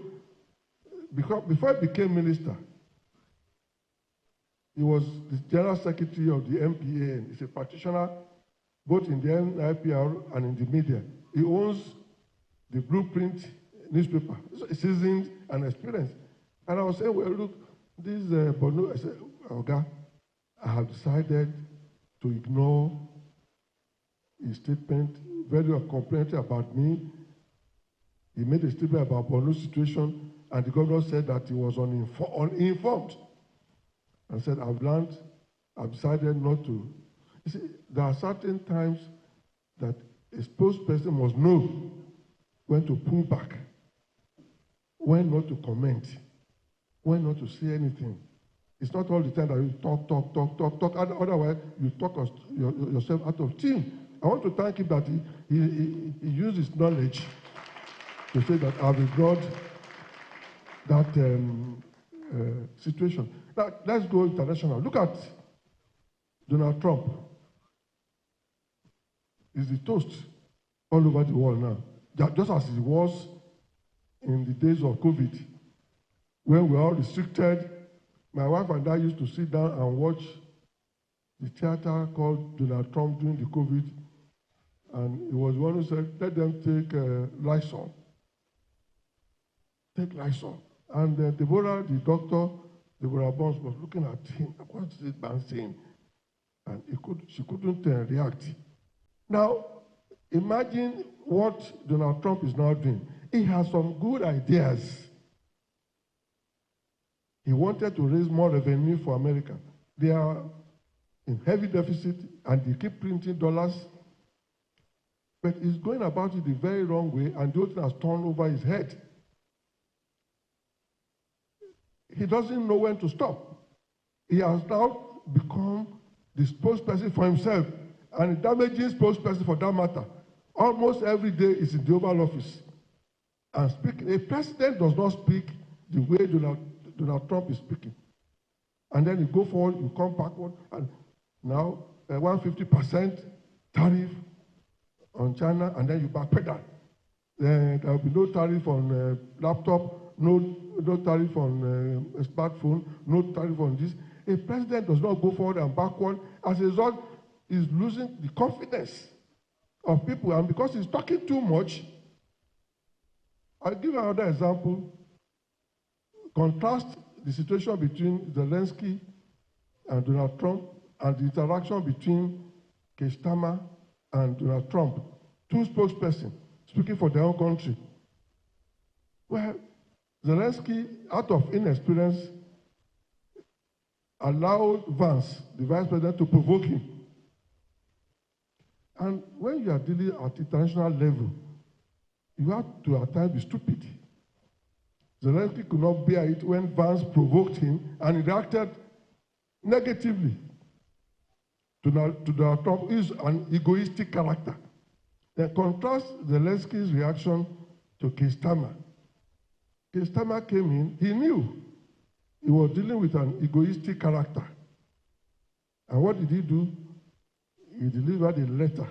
before he became minister, he was the general secretary of the MPAN. He's a practitioner both in the NIPR and in the media. He owns the Blueprint newspaper, seasoned and experienced. And I was saying, well, look, this Borno, I said, Oga, I have decided to ignore his statement, very complimentary about me. He made a statement about Borno's situation, and the governor said that he was uninformed. And said, I've decided not to. You see, there are certain times that a spokesperson must know when to pull back, when not to comment, when not to say anything. It's not all the time that you talk. Otherwise, you talk yourself out of tune. I want to thank him that he used his knowledge to say that I've ignored that situation. Now, let's go international. Look at Donald Trump. He's the toast all over the world now. Just as he was in the days of COVID, when we're all restricted. My wife and I used to sit down and watch the theater called Donald Trump during the COVID. And he was one who said, let them take Lysol. Take Lysol. And Deborah, the doctor, Deborah Bonds, was looking at him. What is this man saying? And she couldn't react. Now, imagine what Donald Trump is now doing. He has some good ideas. He wanted to raise more revenue for America. They are in heavy deficit, and they keep printing dollars. But he's going about it the very wrong way, and the whole thing has turned over his head. He doesn't know when to stop. He has now become the spokesperson for himself, and a damaging spokesperson for that matter. Almost every day is in the Oval Office and speaking. A president does not speak the way Donald Trump is speaking. And then you go forward, you come backward, and now 150% tariff on China, and then you backpedal. There will be no tariff on laptop, no tariff on a smartphone, no tariff on this. A president does not go forward and backward. As a result, he's losing the confidence of people, and because he's talking too much. I'll give another example. Contrast the situation between Zelensky and Donald Trump and the interaction between Keir Starmer and Donald Trump, two spokespersons speaking for their own country. Well, Zelensky, out of inexperience, allowed Vance, the vice president, to provoke him. And when you are dealing at international level, you have to at times be stupid. Zelensky could not bear it when Vance provoked him, and he reacted negatively to Donald Trump. He is an egoistic character. Then contrast Zelensky's reaction to Keir Starmer. Keir Starmer came in, he knew he was dealing with an egoistic character. And what did he do? He delivered a letter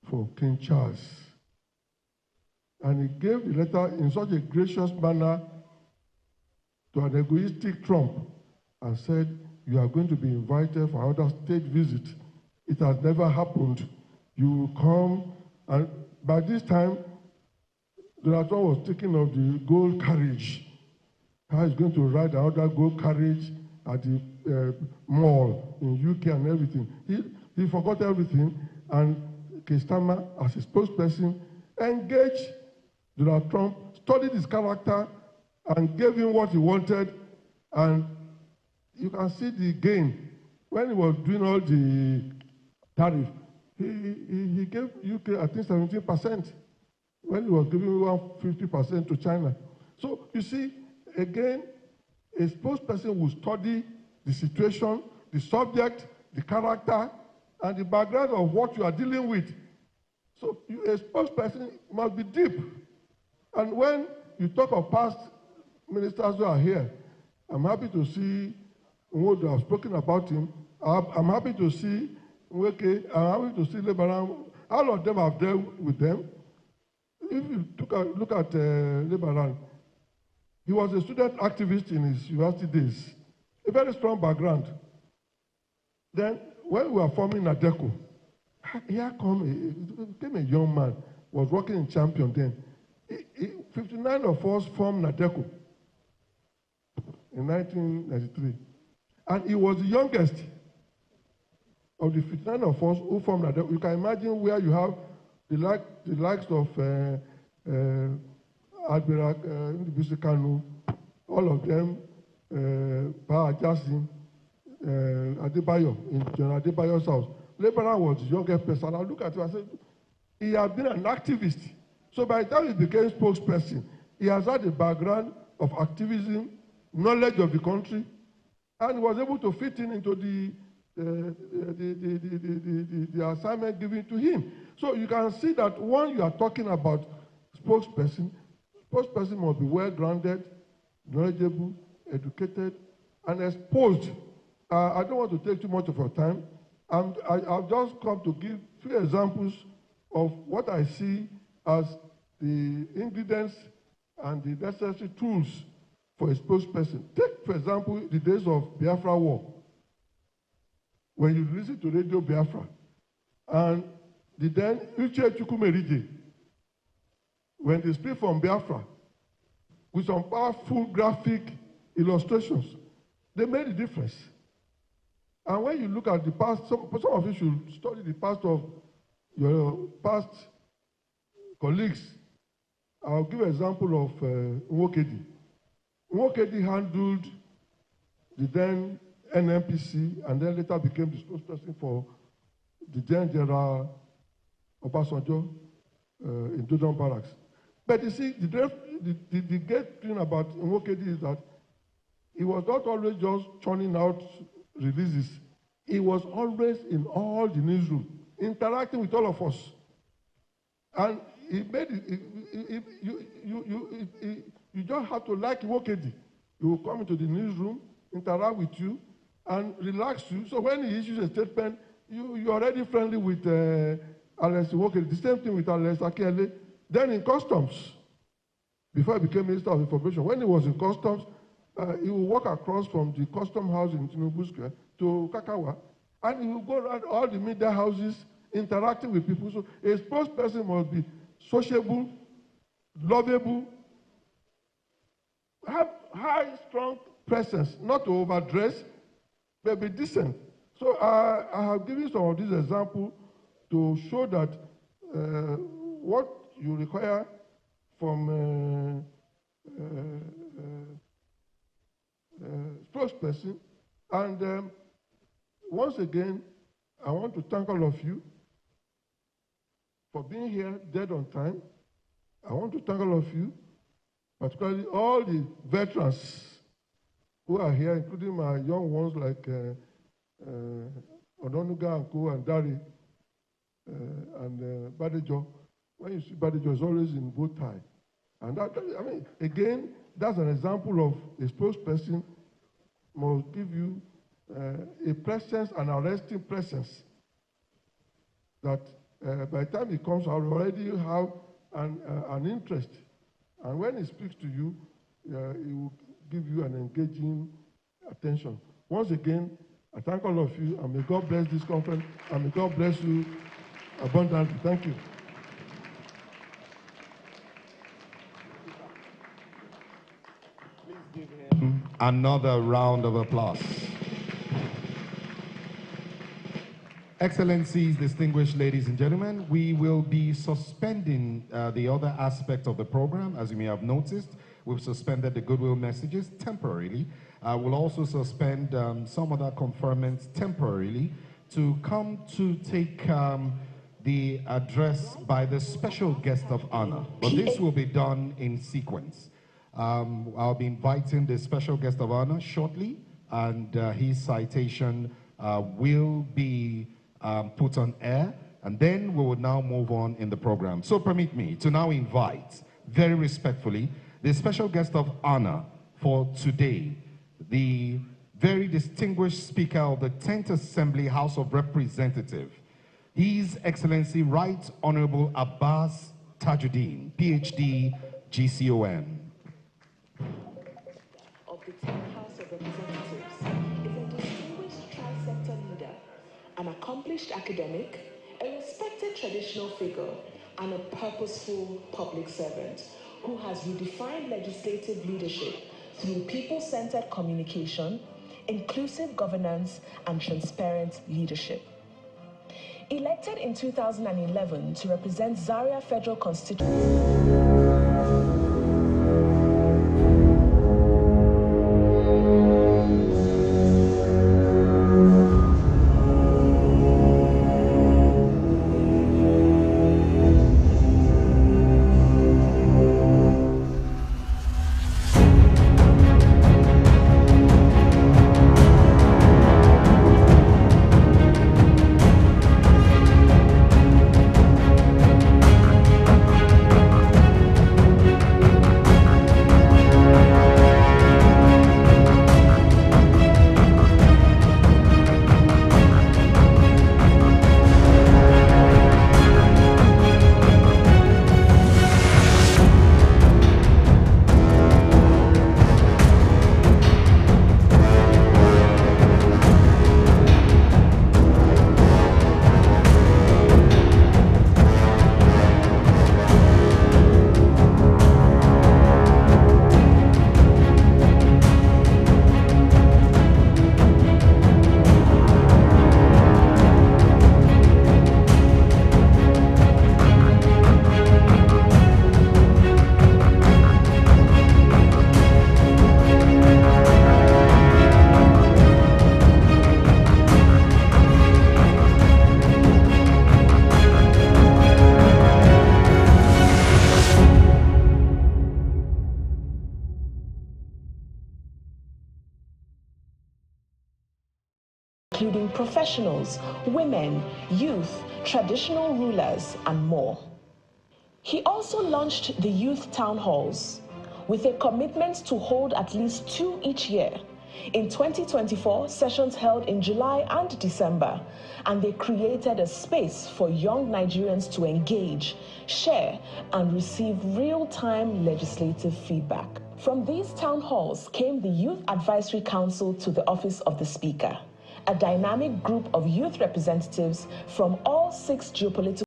for King Charles. And he gave the letter in such a gracious manner to an egoistic Trump and said, you are going to be invited for another state visit. It has never happened. You will come. And by this time, Donald Trump was thinking of the gold carriage. How he's going to ride another gold carriage at the mall in UK and everything. He forgot everything, and Keir Starmer, as a spokesperson, engaged Donald Trump, studied his character, and gave him what he wanted. And you can see the gain. When he was doing all the tariff, he gave UK, I think, 17%, when he was giving 50% to China. So you see, again, a spokesperson will study the situation, the subject, the character, and the background of what you are dealing with. So a spokesperson must be deep. And when you talk of past ministers who are here, I'm happy to see Nwodo. I've spoken about him. I'm happy to see Nweke. I'm happy to see Lebaran. All of them have dealt with them. If you look at Lebaran, he was a student activist in his university days, a very strong background. Then, when we were forming NADECO, here came a young man, was working in Champion then. 59 of us formed NADECO in 1993. And he was the youngest of the 59 of us who formed NADECO. You can imagine where you have the likes of Admiral Kanu, all of them, Pa Jasin, Adebayo, in General Adebayo's house. Lebaran was the youngest person. I look at him and say, he had been an activist. So by the time he became spokesperson, he has had a background of activism, knowledge of the country, and was able to fit into the assignment given to him. So you can see that when you are talking about spokesperson must be well-grounded, knowledgeable, educated, and exposed. I don't want to take too much of your time. I've just come to give few examples of what I see as the ingredients and the necessary tools for a spokesperson. Take, for example, the days of Biafra War, when you listen to Radio Biafra, and the then Uche Chukwumerije, when they speak from Biafra, with some powerful graphic illustrations, they made a difference. And when you look at the past, some of you should study the past of your past colleagues. I'll give an example of Nwokedi. Nwokedi handled the then NMPC and then later became the spokesperson for the then General Obasanjo in Dodon Barracks. But you see, the great thing about Nwokedi is that he was not always just churning out releases. He was always in all the newsroom, interacting with all of us. And he made it, you just have to like Nwokedi. He will come into the newsroom, interact with you, and relax you. So when he issues a statement, you're already friendly with Alex Nwokedi. The same thing with Alex Akele. Then in customs, before he became Minister of Information, when he was in customs, he would walk across from the custom house in Tinubu Square to Kakawa, and he would go around all the media houses interacting with people. So a spokesperson must be sociable, lovable, have high, strong presence, not to overdress, but be decent. So I have given some of these examples to show that what you require from spokesperson. And once again, I want to thank all of you for being here dead on time. I want to thank all of you, particularly all the veterans who are here, including my young ones like Ononuga and Co and Dari and Badejo. When you see Badejo, is always in bow tie. And that, I mean, again, that's an example of a spokesperson must give you a presence, an arresting presence, that by the time he comes out, already have an interest. And when he speaks to you, he will give you an engaging attention. Once again, I thank all of you, and may God bless this conference, and may God bless you abundantly. Thank you. Please give him another round of applause. Excellencies, distinguished ladies and gentlemen, we will be suspending the other aspect of the program. As you may have noticed, we've suspended the goodwill messages temporarily. We'll also suspend some other conferments temporarily to come to take the address by the special guest of honor. But this will be done in sequence. I'll be inviting the special guest of honor shortly, and his citation will be put on air, and then we will now move on in the program. So permit me to now invite, very respectfully, the special guest of honor for today, the very distinguished Speaker of the 10th Assembly House of Representatives, His Excellency Right Honorable Abbas Tajuddin, PhD, GCOM. Of the 10th House of Representatives is a distinguished tri-sector leader, an accomplished academic, a respected traditional figure, and a purposeful public servant who has redefined legislative leadership through people-centered communication, inclusive governance, and transparent leadership. Elected in 2011 to represent Zaria Federal Constituency. including professionals, women, youth, traditional rulers, and more. He also launched the youth town halls with a commitment to hold at least 2 each year. In 2024, sessions held in July and December, and they created a space for young Nigerians to engage, share, and receive real-time legislative feedback. From these town halls came the Youth Advisory Council to the Office of the Speaker, a dynamic group of youth representatives from all 6 geopolitical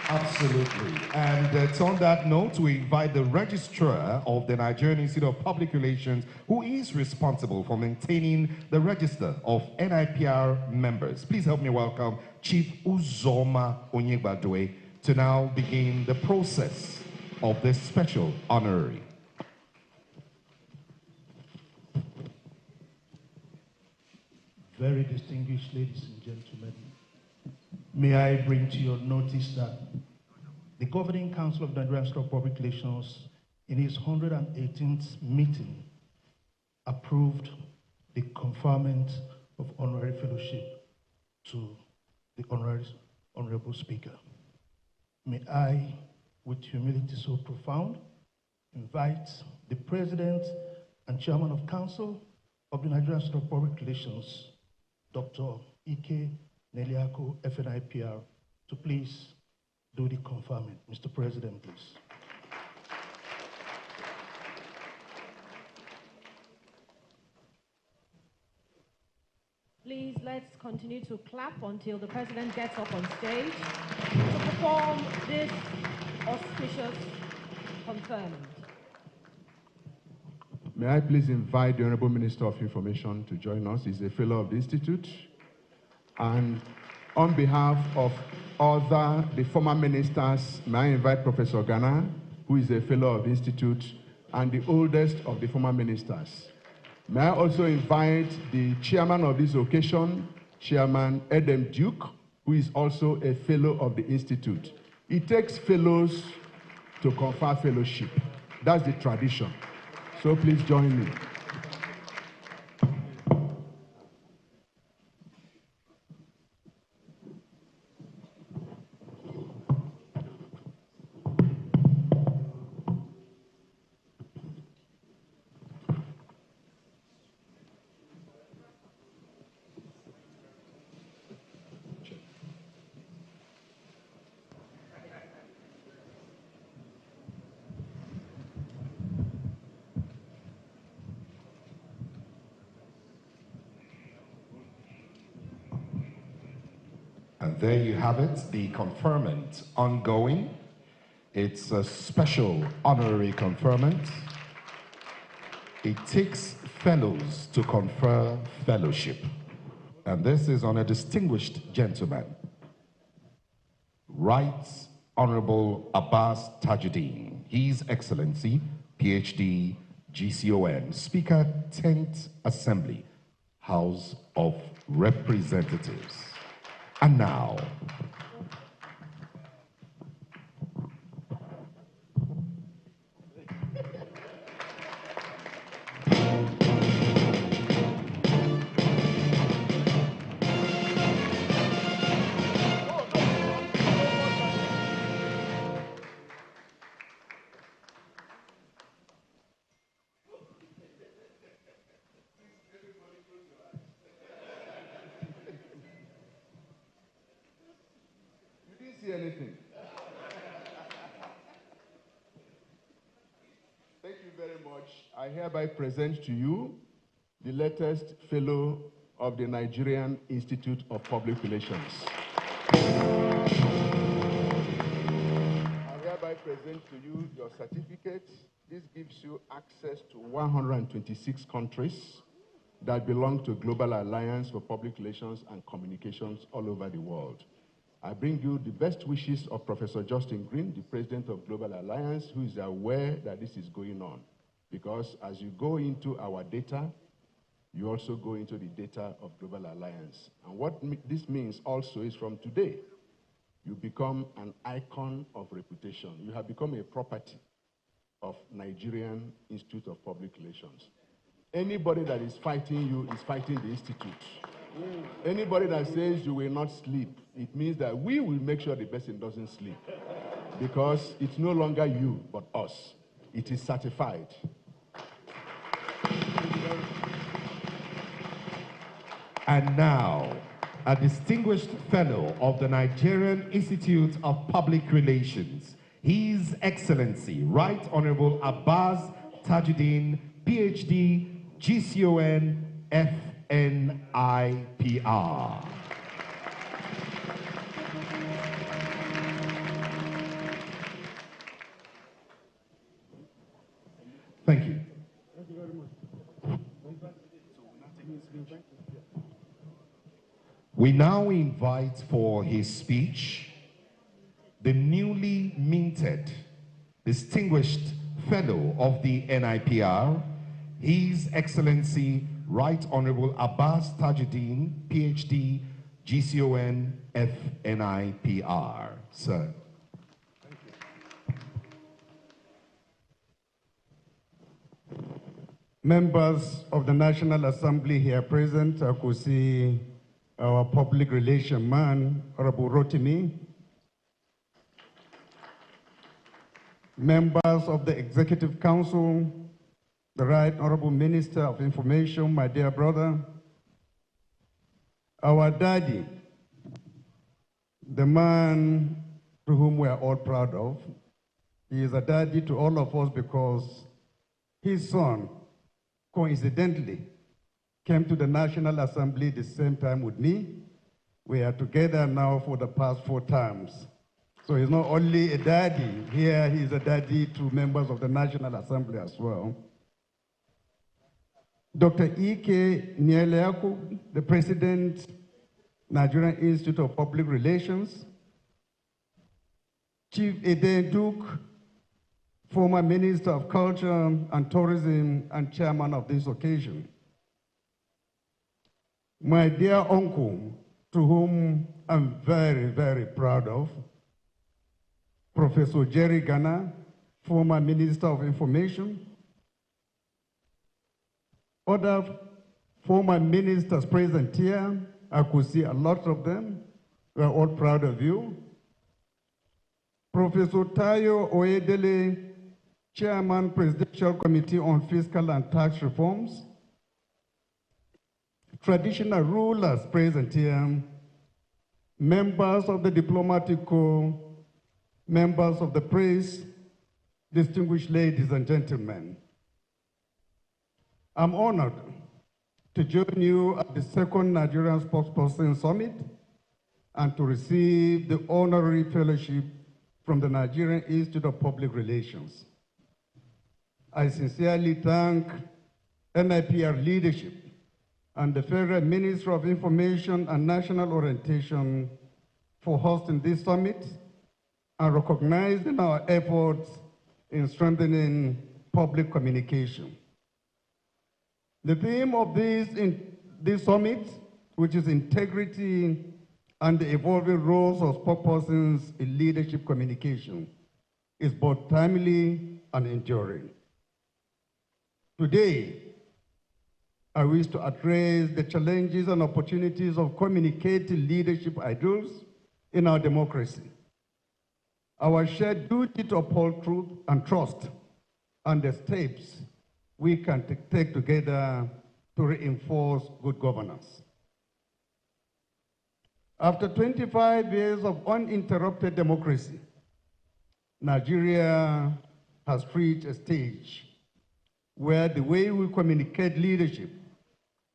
Absolutely. And it's on that note, we invite the registrar of the Nigerian Institute of Public Relations, who is responsible for maintaining the register of NIPR members. Please help me welcome Chief Uzoma Onyegbadwe to now begin the process of this special honorary. Very distinguished ladies and gentlemen, may I bring to your notice that the Governing Council of the Nigerian Institute of Public Relations, in its 118th meeting, approved the conferment of honorary fellowship to the Honorable Speaker. May I, with humility so profound, invite the President and Chairman of Council of the Nigerian Institute of Public Relations, Dr. Ike Neliako, FNIPR, to please do the conferment. Mr. President, please. Please, let's continue to clap until the President gets up on stage to perform this auspicious conferment. May I please invite the Honorable Minister of Information to join us. He's a fellow of the Institute. And on behalf of the former ministers, may I invite Professor Ghana, who is a fellow of the Institute and the oldest of the former ministers. May I also invite the chairman of this occasion, Chairman Edem Duke, who is also a fellow of the Institute. It takes fellows to confer fellowship. That's the tradition. So please join me. And there you have it, the conferment ongoing. It's a special honorary conferment. It takes fellows to confer fellowship. And this is on a distinguished gentleman, Right Honorable Abbas Tajuddin, His Excellency, PhD, GCON, Speaker, 10th Assembly, House of Representatives. And now, anything. Thank you very much. I hereby present to you the latest fellow of the Nigerian Institute of Public Relations. I hereby present to you your certificate. This gives you access to 126 countries that belong to Global Alliance for Public Relations and Communications all over the world. I bring you the best wishes of Professor Justin Green, the president of Global Alliance, who is aware that this is going on. Because as you go into our data, you also go into the data of Global Alliance. And what this means also is from today, you become an icon of reputation. You have become a property of Nigerian Institute of Public Relations. Anybody that is fighting you is fighting the Institute. Anybody that says you will not sleep, it means that we will make sure the person doesn't sleep. Because it's no longer you, but us. It is certified. And now, a distinguished fellow of the Nigerian Institute of Public Relations, His Excellency, Right Honorable Abbas Tajuddin, PhD, GCON, NIPR. Thank you. Thank you very much. We now invite for his speech the newly minted distinguished fellow of the NIPR, His Excellency Right Honorable Abbas Tajuddin, PhD, GCON, FNIPR. Sir. Thank you. Members of the National Assembly here present, I could see our public relation man, Honorable Rotimi, members of the Executive Council, the Right Honorable Minister of Information, my dear brother, our daddy, the man to whom we are all proud of. He is a daddy to all of us because his son, coincidentally, came to the National Assembly the same time with me. We are together now for the past 4 terms. So he's not only a daddy here, he's a daddy to members of the National Assembly as well. Dr. Ike Nyeleaku, the President, Nigerian Institute of Public Relations. Chief Eden Duke, former Minister of Culture and Tourism and chairman of this occasion. My dear uncle, to whom I'm very, very proud of, Professor Jerry Gana, former Minister of Information. Other former ministers present here, I could see a lot of them. We're all proud of you. Professor Tayo Oyedele, Chairman, Presidential Committee on Fiscal and Tax Reforms. Traditional rulers present here, members of the diplomatic corps, members of the press, distinguished ladies and gentlemen. I'm honored to join you at the second Nigerian Spokesperson Summit and to receive the honorary fellowship from the Nigerian Institute of Public Relations. I sincerely thank NIPR leadership and the Federal Ministry of Information and National Orientation for hosting this summit and recognizing our efforts in strengthening public communication. The theme of this summit, which is integrity and the evolving roles of spokespersons in leadership communication, is both timely and enduring. Today, I wish to address the challenges and opportunities of communicating leadership ideals in our democracy. Our shared duty to uphold truth and trust, and the steps we can take together to reinforce good governance. After 25 years of uninterrupted democracy, Nigeria has reached a stage where the way we communicate leadership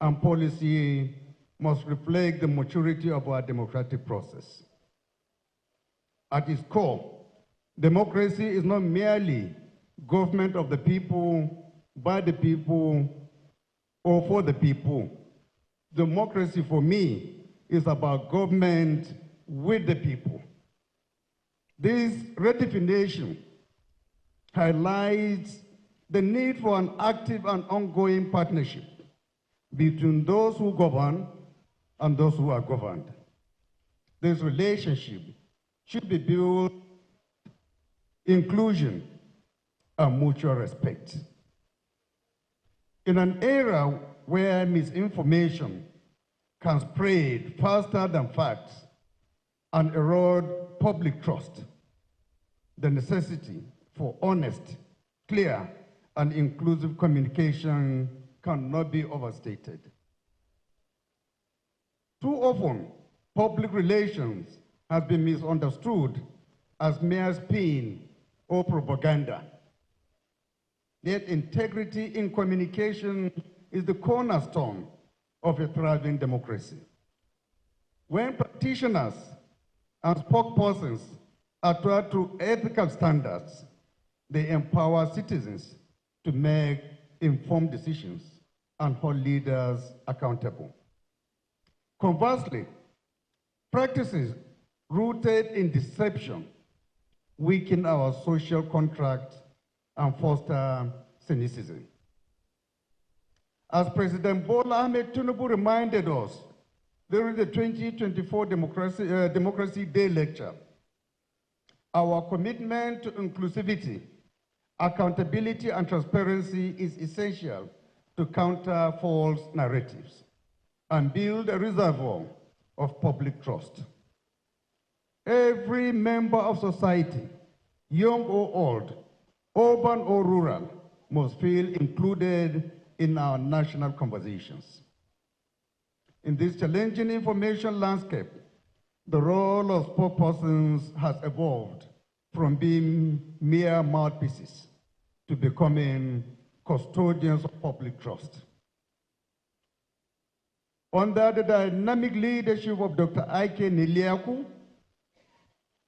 and policy must reflect the maturity of our democratic process. At its core, democracy is not merely government of the people, by the people, or for the people. Democracy for me is about government with the people. This redefinition highlights the need for an active and ongoing partnership between those who govern and those who are governed. This relationship should be built on inclusion and mutual respect. In an era where misinformation can spread faster than facts and erode public trust, the necessity for honest, clear, and inclusive communication cannot be overstated. Too often, public relations has been misunderstood as mere spin or propaganda. Yet integrity in communication is the cornerstone of a thriving democracy. When practitioners and spokespersons adhere to ethical standards, they empower citizens to make informed decisions and hold leaders accountable. Conversely, practices rooted in deception weaken our social contract and foster cynicism. As President Bola Ahmed Tinubu reminded us during the 2024 Democracy Day lecture, our commitment to inclusivity, accountability, and transparency is essential to counter false narratives and build a reservoir of public trust. Every member of society, young or old, urban or rural, must feel included in our national conversations. In this challenging information landscape, the role of spokespersons has evolved from being mere mouthpieces to becoming custodians of public trust. Under the dynamic leadership of Dr. Ike Niliaku,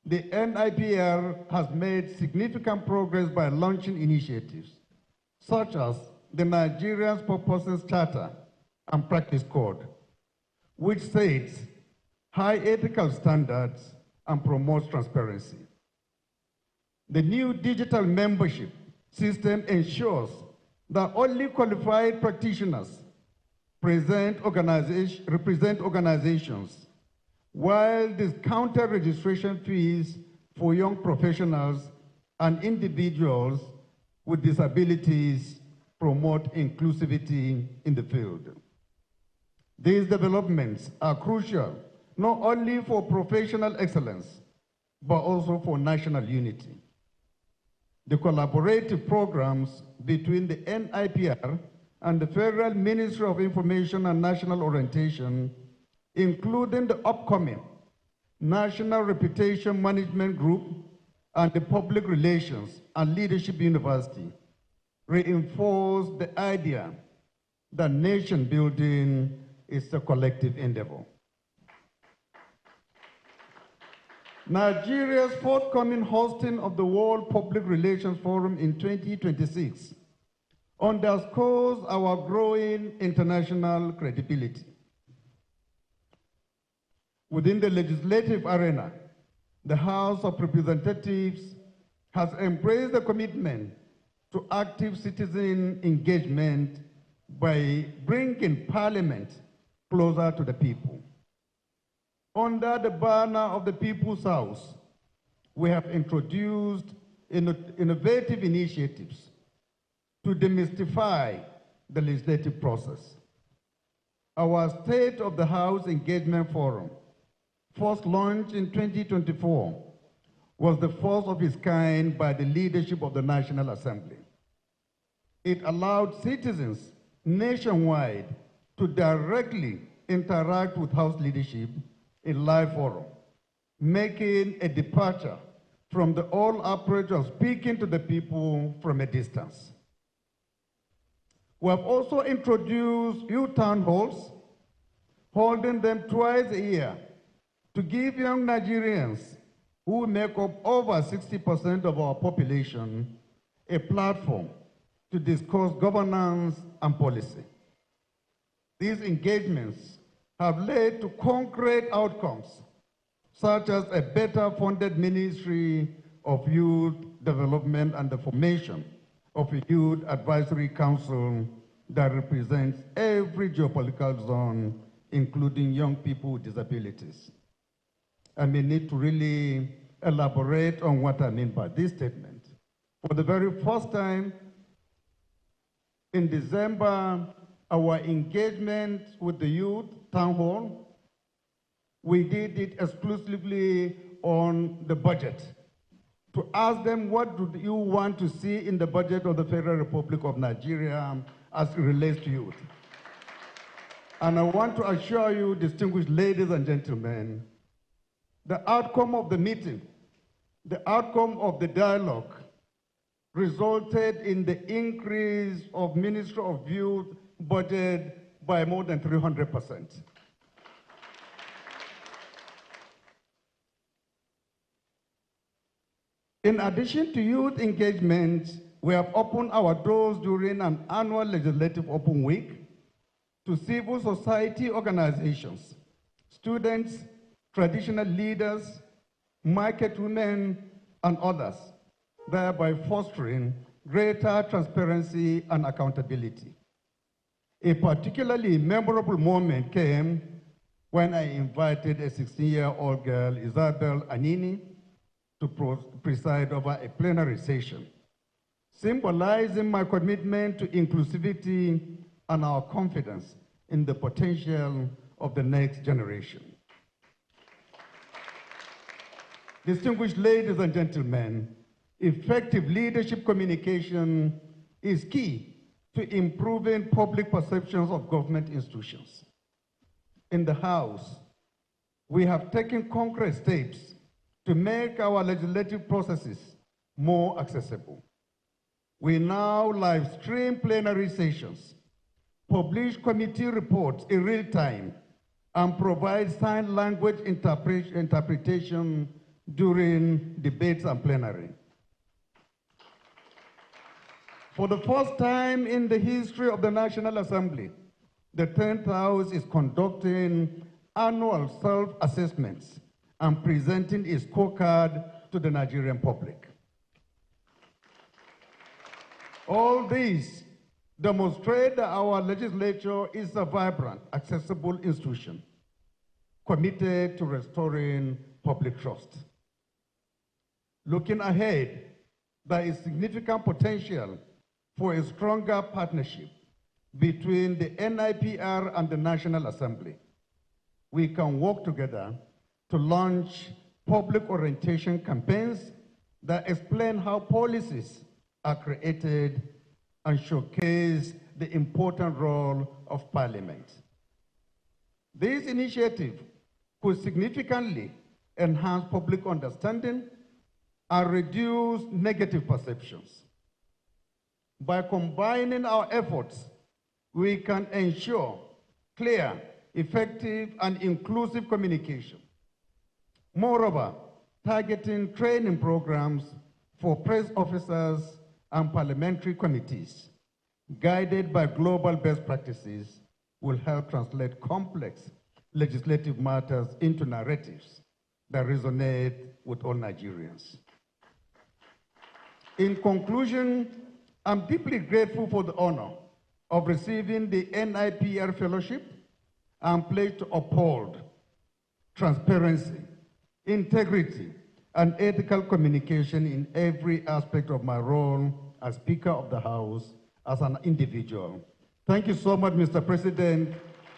the NIPR has made significant progress by launching initiatives such as the Nigerian Spokespersons Charter and Practice Code, which sets high ethical standards and promotes transparency. The new digital membership system ensures that only qualified practitioners represent organizations, while discounted registration fees for young professionals and individuals with disabilities promote inclusivity in the field. These developments are crucial not only for professional excellence, but also for national unity. The collaborative programs between the NIPR and the Federal Ministry of Information and National Orientation, including the upcoming National Reputation Management Group and the Public Relations and Leadership University, reinforce the idea that nation building is a collective endeavor. Nigeria's forthcoming hosting of the World Public Relations Forum in 2026 underscores our growing international credibility. Within the legislative arena, the House of Representatives has embraced the commitment to active citizen engagement by bringing Parliament closer to the people. Under the banner of the People's House, we have introduced innovative initiatives to demystify the legislative process. Our State of the House Engagement Forum, first launched in 2024, was the first of its kind by the leadership of the National Assembly. It allowed citizens nationwide to directly interact with House leadership in live forum, making a departure from the old approach of speaking to the people from a distance. We have also introduced youth town halls, holding them twice a year to give young Nigerians, who make up over 60% of our population, a platform to discuss governance and policy. These engagements have led to concrete outcomes, such as a better funded Ministry of Youth Development and the formation of a Youth Advisory Council that represents every geopolitical zone, including young people with disabilities. I may need to really elaborate on what I mean by this statement. For the very first time, in December, our engagement with the youth town hall, we did it exclusively on the budget, to ask them, what do you want to see in the budget of the Federal Republic of Nigeria as it relates to youth? And I want to assure you, distinguished ladies and gentlemen, the outcome of the meeting, the outcome of the dialogue, resulted in the increase of Ministry of Youth budget by more than 300%. In addition to youth engagement, we have opened our doors during an annual legislative open week to civil society organizations, students, traditional leaders, market women, and others, thereby fostering greater transparency and accountability. A particularly memorable moment came when I invited a 16-year-old girl, Isabel Anini, to preside over a plenary session, symbolizing my commitment to inclusivity and our confidence in the potential of the next generation. Distinguished ladies and gentlemen, effective leadership communication is key to improving public perceptions of government institutions. In the House, we have taken concrete steps to make our legislative processes more accessible. We now live stream plenary sessions, publish committee reports in real time, and provide sign language interpretation during debates and plenary. For the first time in the history of the National Assembly, the 10th House is conducting annual self-assessments and presenting its scorecard to the Nigerian public. All these demonstrate that our legislature is a vibrant, accessible institution committed to restoring public trust. Looking ahead, there is significant potential for a stronger partnership between the NIPR and the National Assembly. We can work together to launch public orientation campaigns that explain how policies are created and showcase the important role of Parliament. This initiative could significantly enhance public understanding and reduce negative perceptions. By combining our efforts, we can ensure clear, effective, and inclusive communication. Moreover, targeting training programs for press officers and parliamentary committees, guided by global best practices, will help translate complex legislative matters into narratives that resonate with all Nigerians. In conclusion, I'm deeply grateful for the honor of receiving the NIPR Fellowship and pledge to uphold transparency, integrity, and ethical communication in every aspect of my role as Speaker of the House, as an individual. Thank you so much, Mr. President,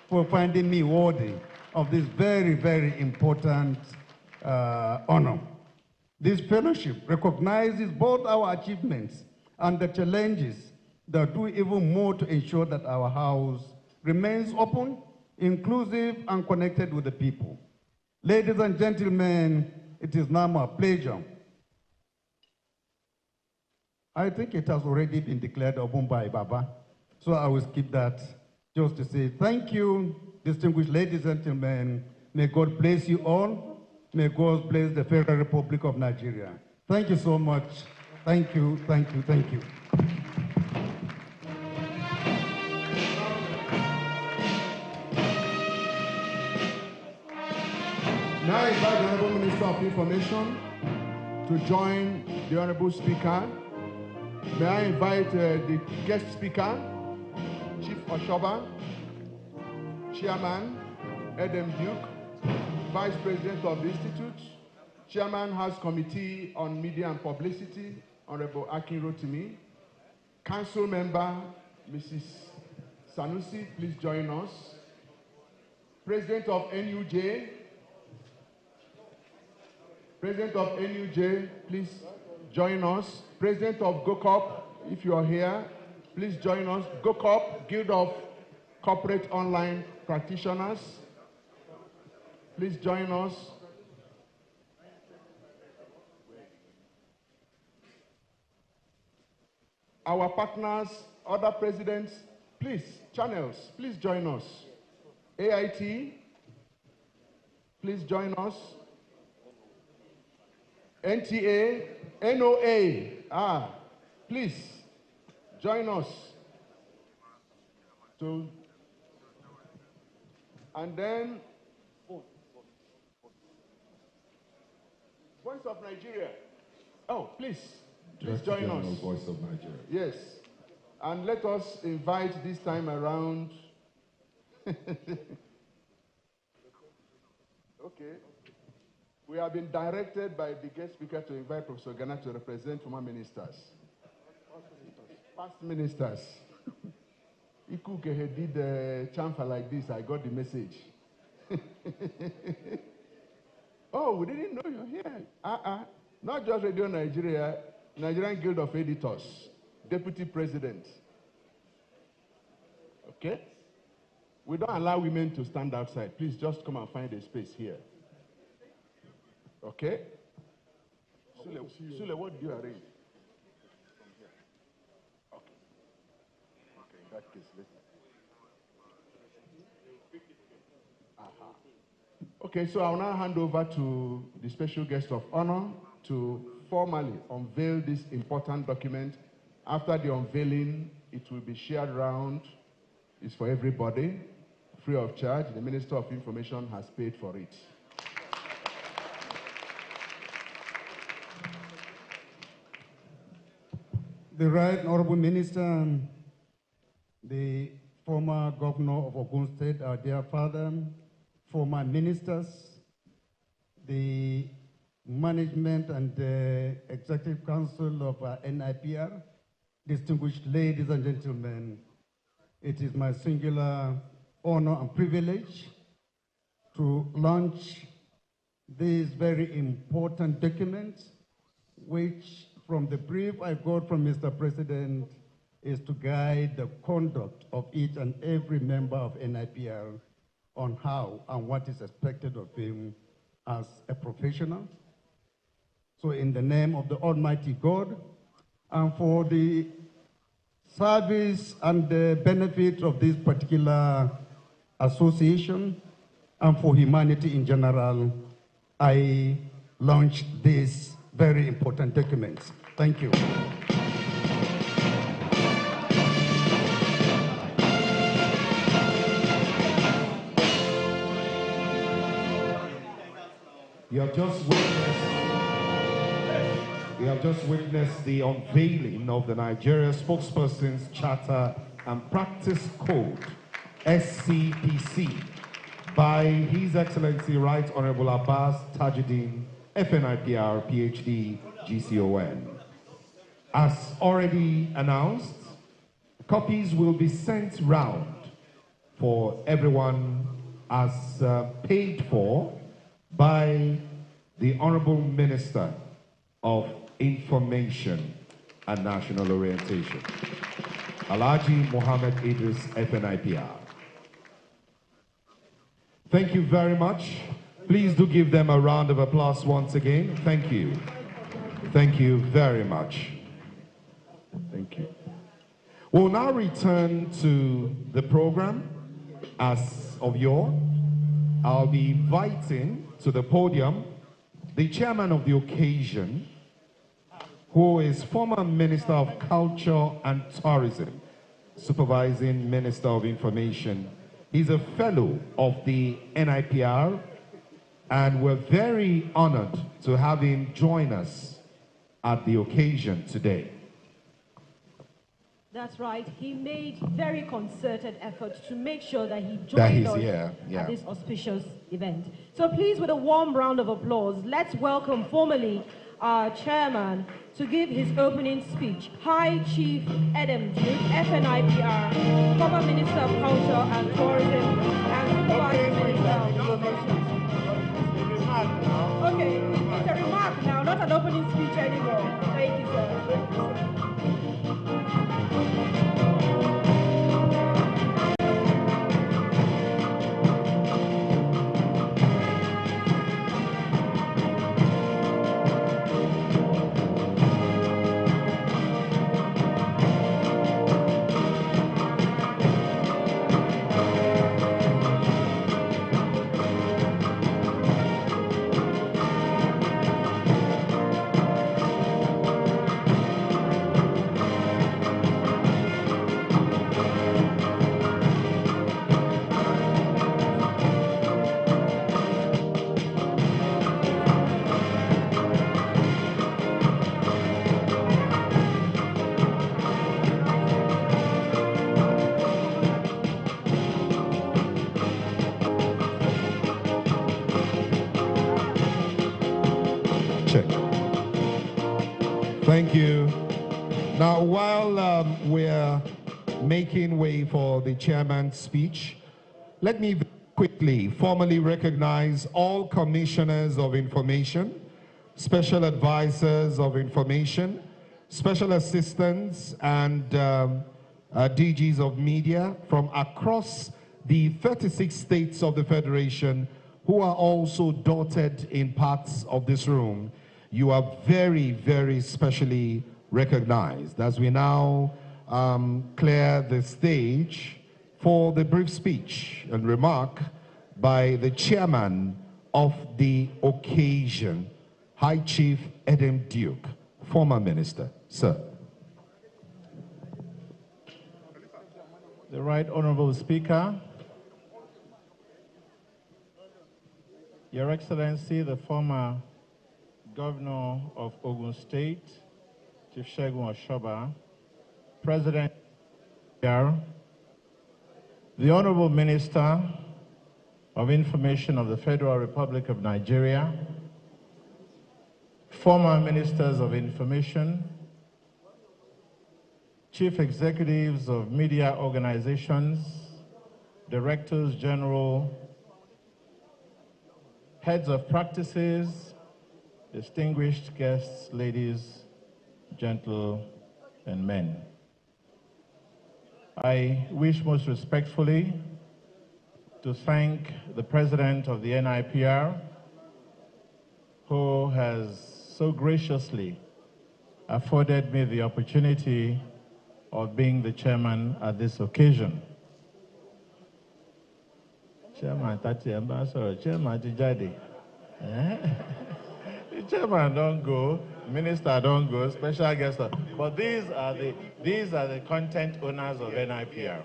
for finding me worthy of this very, very important honor. This fellowship recognizes both our achievements and the challenges that do even more to ensure that our House remains open, inclusive, and connected with the people. Ladies and gentlemen, it is now my pleasure. I think it has already been declared open by Baba, so I will skip that just to say thank you, distinguished ladies and gentlemen. May God bless you all. May God bless the Federal Republic of Nigeria. Thank you so much. Thank you, thank you, thank you. Now I invite the Honorable Minister of Information to join the Honorable Speaker. May I invite the guest speaker, Chief Oshoba, Chairman Edem Duke, Vice President of the Institute, Chairman House Committee on Media and Publicity, Honorable Akin Rotimi, Council Member Mrs. Sanusi, please join us. President of NUJ, please join us. President of GOCOP, if you are here, please join us. GOCOP, Guild of Corporate Online Practitioners, please join us. Our partners, other presidents, please, channels, please join us. AIT, please join us. NTA, NOA, please join us. And then, Voice of Nigeria. Oh, please join us. Voice of Nigeria. Yes. And let us invite this time around. Okay. We have been directed by the guest speaker to invite Professor Ghana to represent former ministers. Past ministers. Ikuke did a chamfer like this. I got the message. Oh, we didn't know you're here. Not just Radio Nigeria, Nigerian Guild of Editors, Deputy President. Okay? We don't allow women to stand outside. Please just come and find a space here. Okay? Sule, what do you arrange? Okay. Okay, in that case, let's... Okay, so I'll now hand over to the special guest of honor to formally unveil this important document. After the unveiling, it will be shared around. It's for everybody, free of charge. The Minister of Information has paid for it. The Right Honorable Minister, the former Governor of Ogun State, our dear father, former ministers, the management and the Executive Council of NIPR, distinguished ladies and gentlemen, it is my singular honor and privilege to launch this very important document, which from the brief I got from Mr. President is to guide the conduct of each and every member of NIPR on how and what is expected of him as a professional. So in the name of the Almighty God, and for the service and the benefit of this particular association, and for humanity in general, I launch these very important documents. Thank you. You have just witnessed the unveiling of the Nigeria Spokesperson's Charter and Practice Code, SCPC, by His Excellency Right Honorable Abbas Tajuddin, FNIPR, PhD, GCON. As already announced, copies will be sent round for everyone as paid for by the Honorable Minister of Information and National Orientation, Alhaji Mohammed Idris, FNIPR. Thank you very much. Please do give them a round of applause once again. Thank you. Thank you very much. Thank you. We'll now return to the program. As of yore, I'll be inviting to the podium the chairman of the occasion, who is former Minister of Culture and Tourism, supervising Minister of Information. He's a fellow of the NIPR, and we're very honored to have him join us at the occasion today. That's right. He made very concerted efforts to make sure that he joined us at this auspicious event. So please, with a warm round of applause, let's welcome formally our chairman to give his opening speech, High Chief Edem Duke, FNIPR, former Minister of Culture and Tourism, and supervising Minister of Information. Okay, it's a remark now, not an opening speech anymore. Thank you, sir. Thank you. Now, while we're making way for the chairman's speech, let me quickly formally recognize all commissioners of information, special advisors of information, special assistants, and DGs of media from across the 36 states of the Federation who are also dotted in parts of this room. You are very, very specially recognized as we now clear the stage for the brief speech and remark by the chairman of the occasion, High Chief Edem Duke, former minister. Sir. The Right Honorable Speaker, Your Excellency, the former Governor of Ogun State, Chief Segun Oshoba, President, the Honorable Minister of Information of the Federal Republic of Nigeria, former Ministers of Information, Chief Executives of media organizations, Directors General, Heads of Practices, distinguished guests, ladies, gentlemen, and men. I wish most respectfully to thank the President of the NIPR, who has so graciously afforded me the opportunity of being the chairman at this occasion. Chairman Tati Ambassador, Chairman Tijadi. The chairman don't go, minister don't go, special guest. But these are the content owners of NIPR.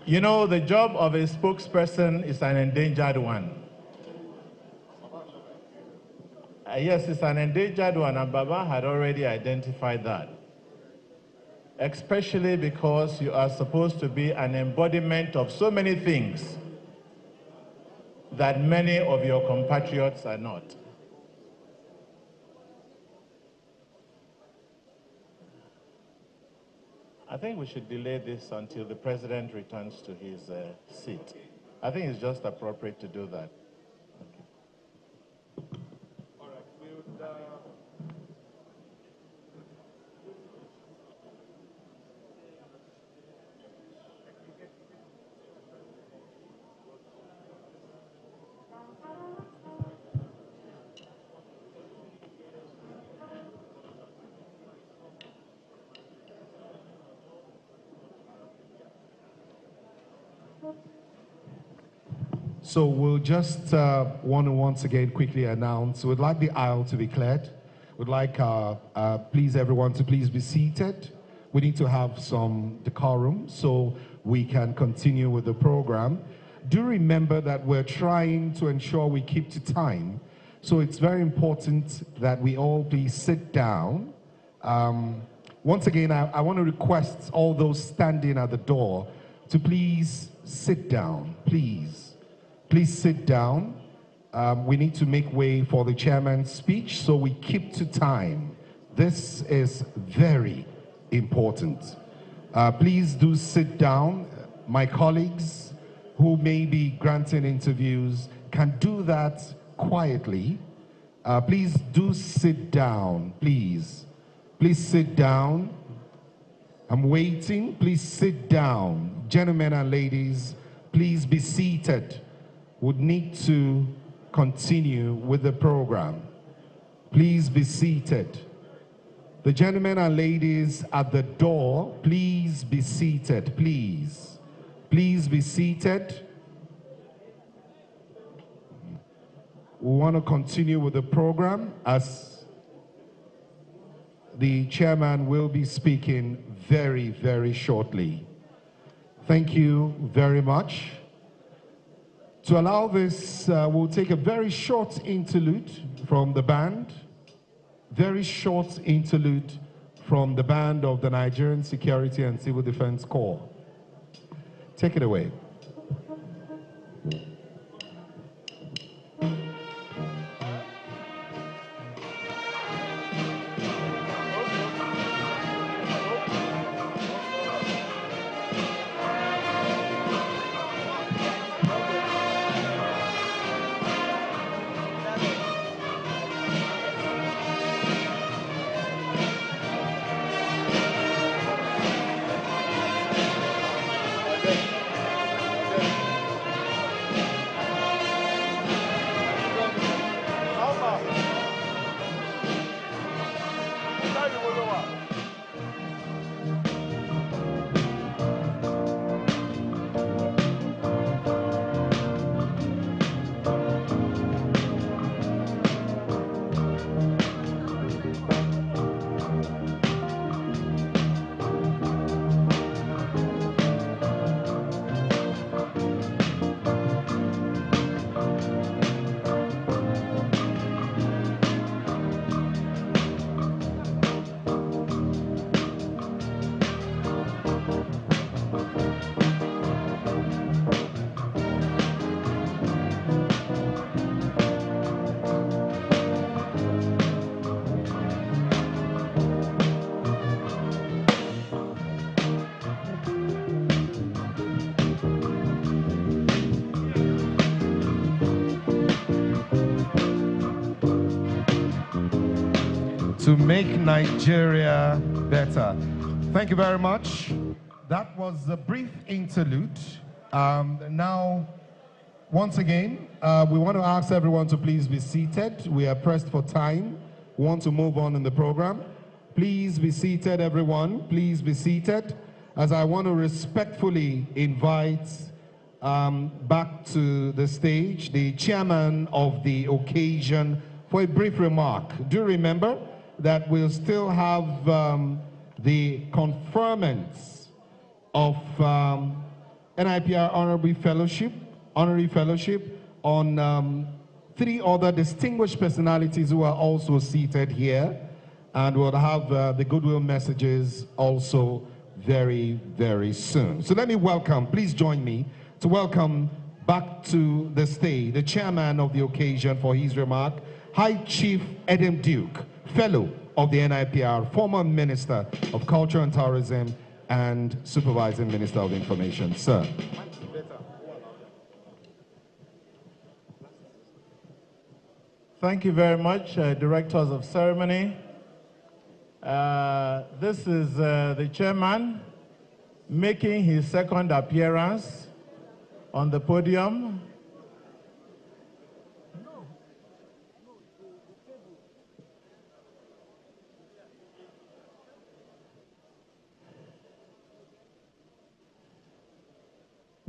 You know, the job of a spokesperson is an endangered one. Yes, it's an endangered one, and Baba had already identified that. Especially because you are supposed to be an embodiment of so many things that many of your compatriots are not. I think we should delay this until the president returns to his seat. I think it's just appropriate to do that. Okay. All right. So we'll just want to once again quickly announce, we'd like the aisle to be cleared. We'd like, please everyone to please be seated. We need to have some decorum so we can continue with the program. Do remember that we're trying to ensure we keep to time. So it's very important that we all please sit down. Once again, I want to request all those standing at the door to please sit down, please. Please sit down. We need to make way for the chairman's speech so we keep to time. This is very important. Please do sit down. My colleagues who may be granting interviews can do that quietly. Please do sit down, please. Please sit down. I'm waiting. Please sit down. Gentlemen and ladies, please be seated. Would need to continue with the program. Please be seated. The gentlemen and ladies at the door, please be seated, please. Please be seated. We want to continue with the program as the chairman will be speaking very, very shortly. Thank you very much. To allow this, we'll take a very short interlude from the band. Very short interlude from the band of the Nigerian Security and Civil Defense Corps. Take it away. To make Nigeria better. Thank you very much. That was a brief interlude. Now, once again, we want to ask everyone to please be seated. We are pressed for time. We want to move on in the program. Please be seated, everyone. Please be seated, as I want to respectfully invite back to the stage the chairman of the occasion for a brief remark. Do remember that we'll still have the conferments of NIPR Honorary Fellowship on 3 other distinguished personalities who are also seated here, and we'll have the goodwill messages also very, very soon. So let me welcome, please join me to welcome back to the stage the chairman of the occasion for his remark, High Chief Edem Duke, Fellow of the NIPR, former Minister of Culture and Tourism and Supervising Minister of Information. Sir. Thank you very much, Directors of Ceremony. This is the chairman making his second appearance on the podium.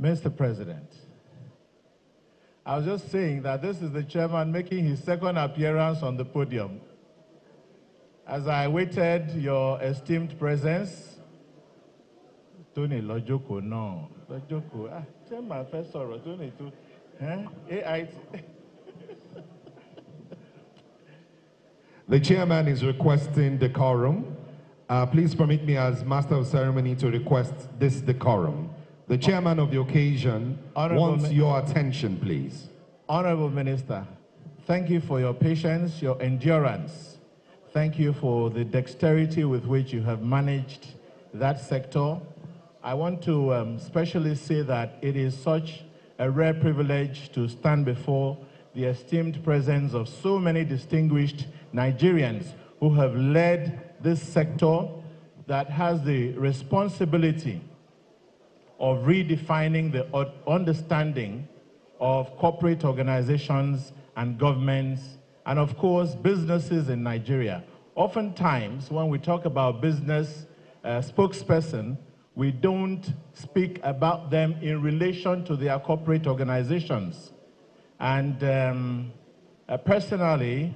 Mr. President, I was just saying that this is the chairman making his second appearance on the podium. As I awaited your esteemed presence, Tony Lojoko, no. Lojoko, chairman first sorrow, Tony too. AI. The chairman is requesting decorum. Please permit me as master of ceremony to request this decorum. The chairman of the occasion wants your attention, please. Honorable Minister, thank you for your patience, your endurance. Thank you for the dexterity with which you have managed that sector. I want to especially say that it is such a rare privilege to stand before the esteemed presence of so many distinguished Nigerians who have led this sector that has the responsibility of redefining the understanding of corporate organizations and governments, and of course, businesses in Nigeria. Oftentimes, when we talk about business spokesperson, we don't speak about them in relation to their corporate organizations. And personally,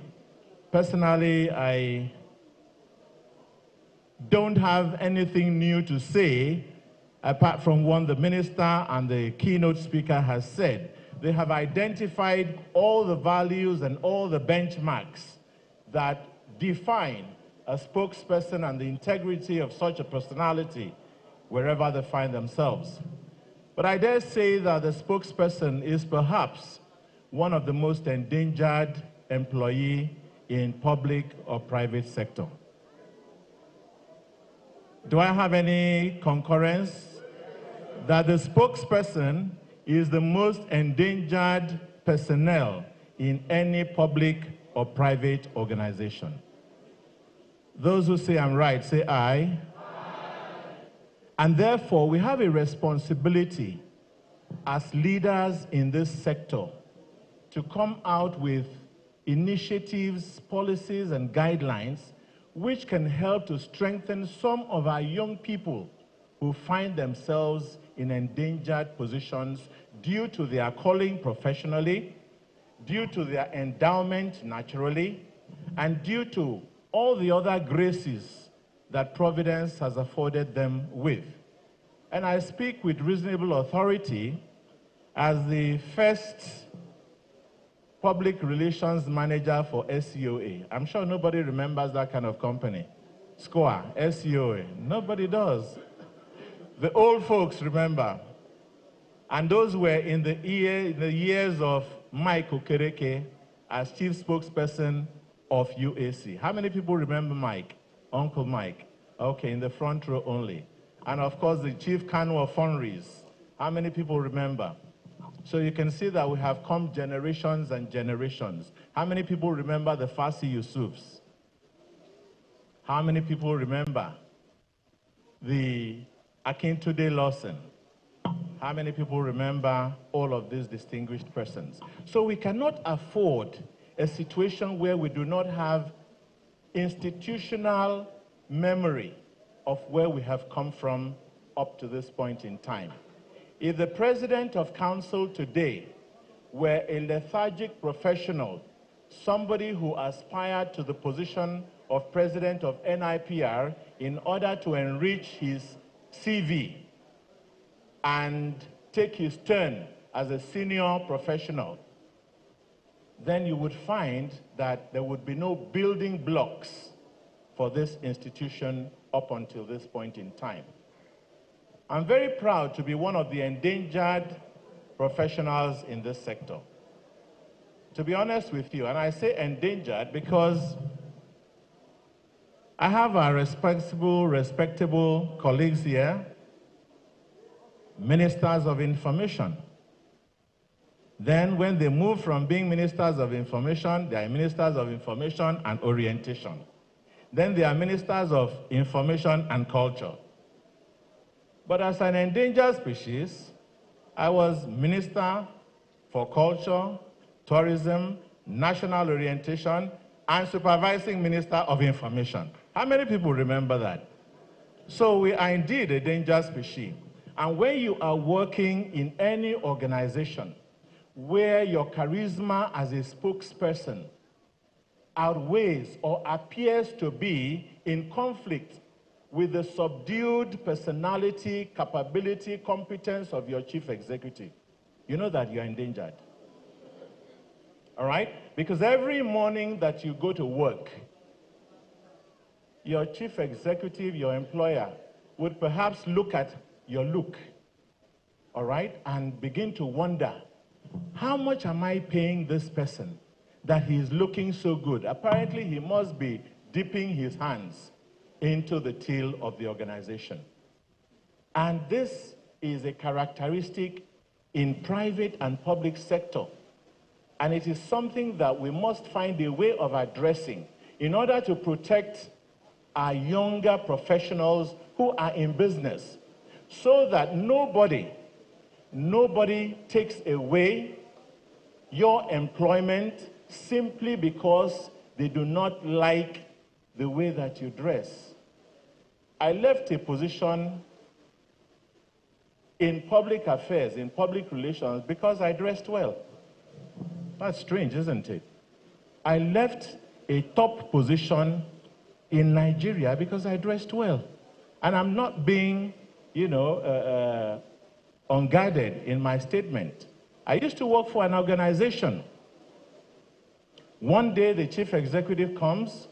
I don't have anything new to say apart from what the minister and the keynote speaker has said. They have identified all the values and all the benchmarks that define a spokesperson and the integrity of such a personality wherever they find themselves. But I dare say that the spokesperson is perhaps one of the most endangered employee in public or private sector. Do I have any concurrence that the spokesperson is the most endangered personnel in any public or private organization? Those who say I'm right, say aye. Aye. And therefore, we have a responsibility as leaders in this sector to come out with initiatives, policies, and guidelines which can help to strengthen some of our young people who find themselves in endangered positions due to their calling professionally, due to their endowment naturally, and due to all the other graces that Providence has afforded them with. And I speak with reasonable authority as the first public relations manager for SCOA. I'm sure nobody remembers that kind of company. SCOA, SCOA, nobody does. The old folks remember. And those were in the years of Mike Okereke as chief spokesperson of UAC. How many people remember Mike? Uncle Mike. Okay, in the front row only. And of course, the chief Kanu of Funries. How many people remember? So you can see that we have come generations and generations. How many people remember the Farsi Yusufs? How many people remember the Akintude Lawson? How many people remember all of these distinguished persons? So we cannot afford a situation where we do not have institutional memory of where we have come from up to this point in time. If the president of council today were a lethargic professional, somebody who aspired to the position of president of NIPR in order to enrich his CV and take his turn as a senior professional, then you would find that there would be no building blocks for this institution up until this point in time. I'm very proud to be one of the endangered professionals in this sector. To be honest with you, and I say endangered because I have our respectable colleagues here, ministers of information. Then when they move from being ministers of information, they are ministers of information and orientation. Then they are ministers of information and culture. But as an endangered species, I was Minister for Culture, Tourism, National Orientation, and Supervising Minister of Information. How many people remember that? So we are indeed a endangered species. And when you are working in any organization where your charisma as a spokesperson outweighs or appears to be in conflict with the subdued personality, capability, competence of your chief executive, you know that you're endangered. All right? Because every morning that you go to work, your chief executive, your employer, would perhaps look at your look, all right, and begin to wonder, how much am I paying this person that he is looking so good? Apparently, he must be dipping his hands into the till of the organization. And this is a characteristic in private and public sector. And it is something that we must find a way of addressing in order to protect our younger professionals who are in business, so that nobody takes away your employment simply because they do not like the way that you dress. I left a position in public affairs, in public relations, because I dressed well. That's strange, isn't it? I left a top position in Nigeria because I dressed well. And I'm not being, unguarded in my statement. I used to work for an organization. One day, the chief executive comes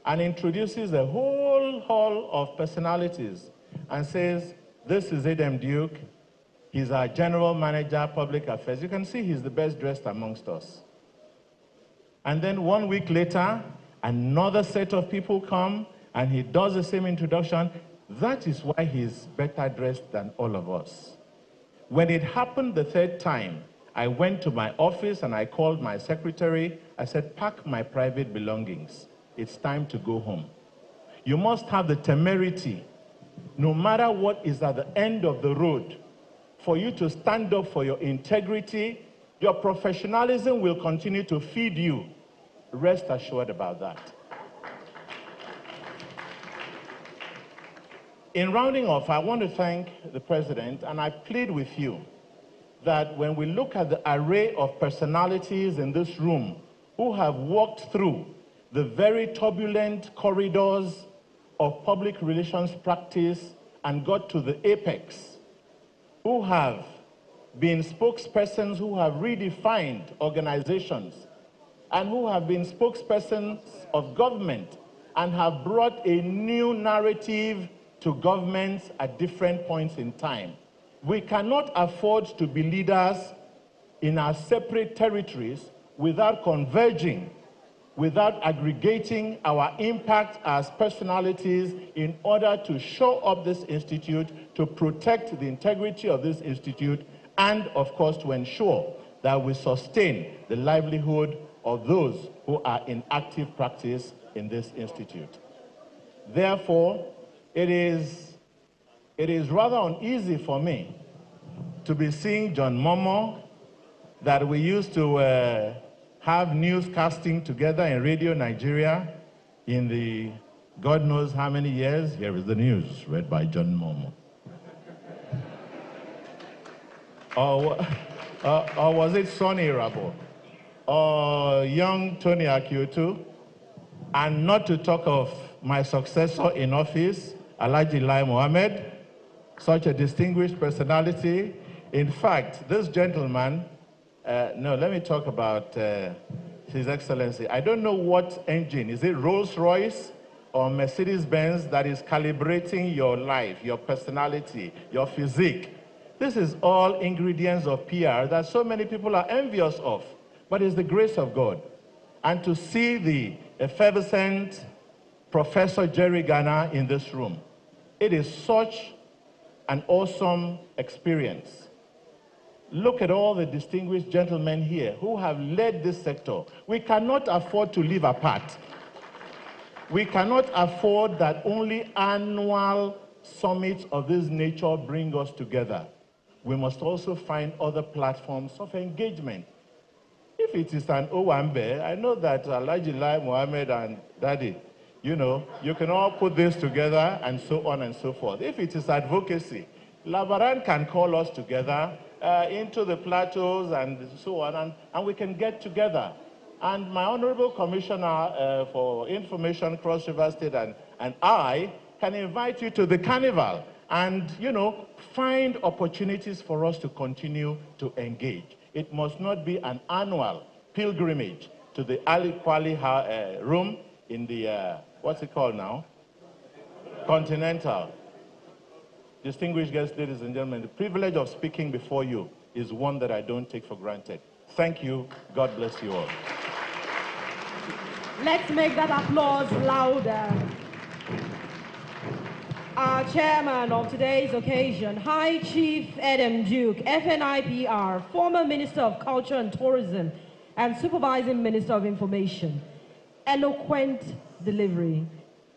and introduces a whole hall of personalities and says, this is Adam Duke. He's our general manager, public affairs. You can see he's the best dressed amongst us. And then 1 week later, another set of people come and he does the same introduction. That is why he's better dressed than all of us. When it happened the third time, I went to my office and I called my secretary. I said, pack my private belongings. It's time to go home. You must have the temerity, no matter what is at the end of the road, for you to stand up for your integrity. Your professionalism will continue to feed you. Rest assured about that. In rounding off, I want to thank the President, and I plead with you that when we look at the array of personalities in this room who have walked through the very turbulent corridors of public relations practice and got to the apex, who have been spokespersons who have redefined organizations, and who have been spokespersons of government and have brought a new narrative to governments at different points in time. We cannot afford to be leaders in our separate territories without converging, without aggregating our impact as personalities in order to show up this institute, to protect the integrity of this institute, and of course to ensure that we sustain the livelihood of those who are in active practice in this institute. Therefore, it is rather uneasy for me to be seeing John Momoh, that we used to have newscasting together in Radio Nigeria in the God knows how many years. Here is the news read by John Momoh. or was it Sonny Rabo, or young Tony Akiotu, and not to talk of my successor in office, Alhaji Lai Mohammed, such a distinguished personality. In fact, this gentleman, no, let me talk about His Excellency. I don't know what engine, is it Rolls-Royce or Mercedes-Benz that is calibrating your life, your personality, your physique. This is all ingredients of PR that so many people are envious of, but it's the grace of God. And to see the effervescent Professor Jerry Garner in this room, it is such an awesome experience. Look at all the distinguished gentlemen here who have led this sector. We cannot afford to live apart. We cannot afford that only annual summits of this nature bring us together. We must also find other platforms of engagement. If it is an Owambe, I know that Alhaji Lai Mohammed and Daddy, you know, you can all put this together and so on and so forth. If it is advocacy, Labaran can call us together into the plateaus and so on, and we can get together. And my Honorable Commissioner for Information, Cross River State, and I can invite you to the carnival and, you know, find opportunities for us to continue to engage. It must not be an annual pilgrimage to the Ali Kwali room in the, what's it called now? Continental. Distinguished guests, ladies and gentlemen, the privilege of speaking before you is one that I don't take for granted. Thank you. God bless you all. Let's make that applause louder. Our chairman of today's occasion, High Chief Adam Duke, FNIPR, former Minister of Culture and Tourism, and Supervising Minister of Information. Eloquent delivery.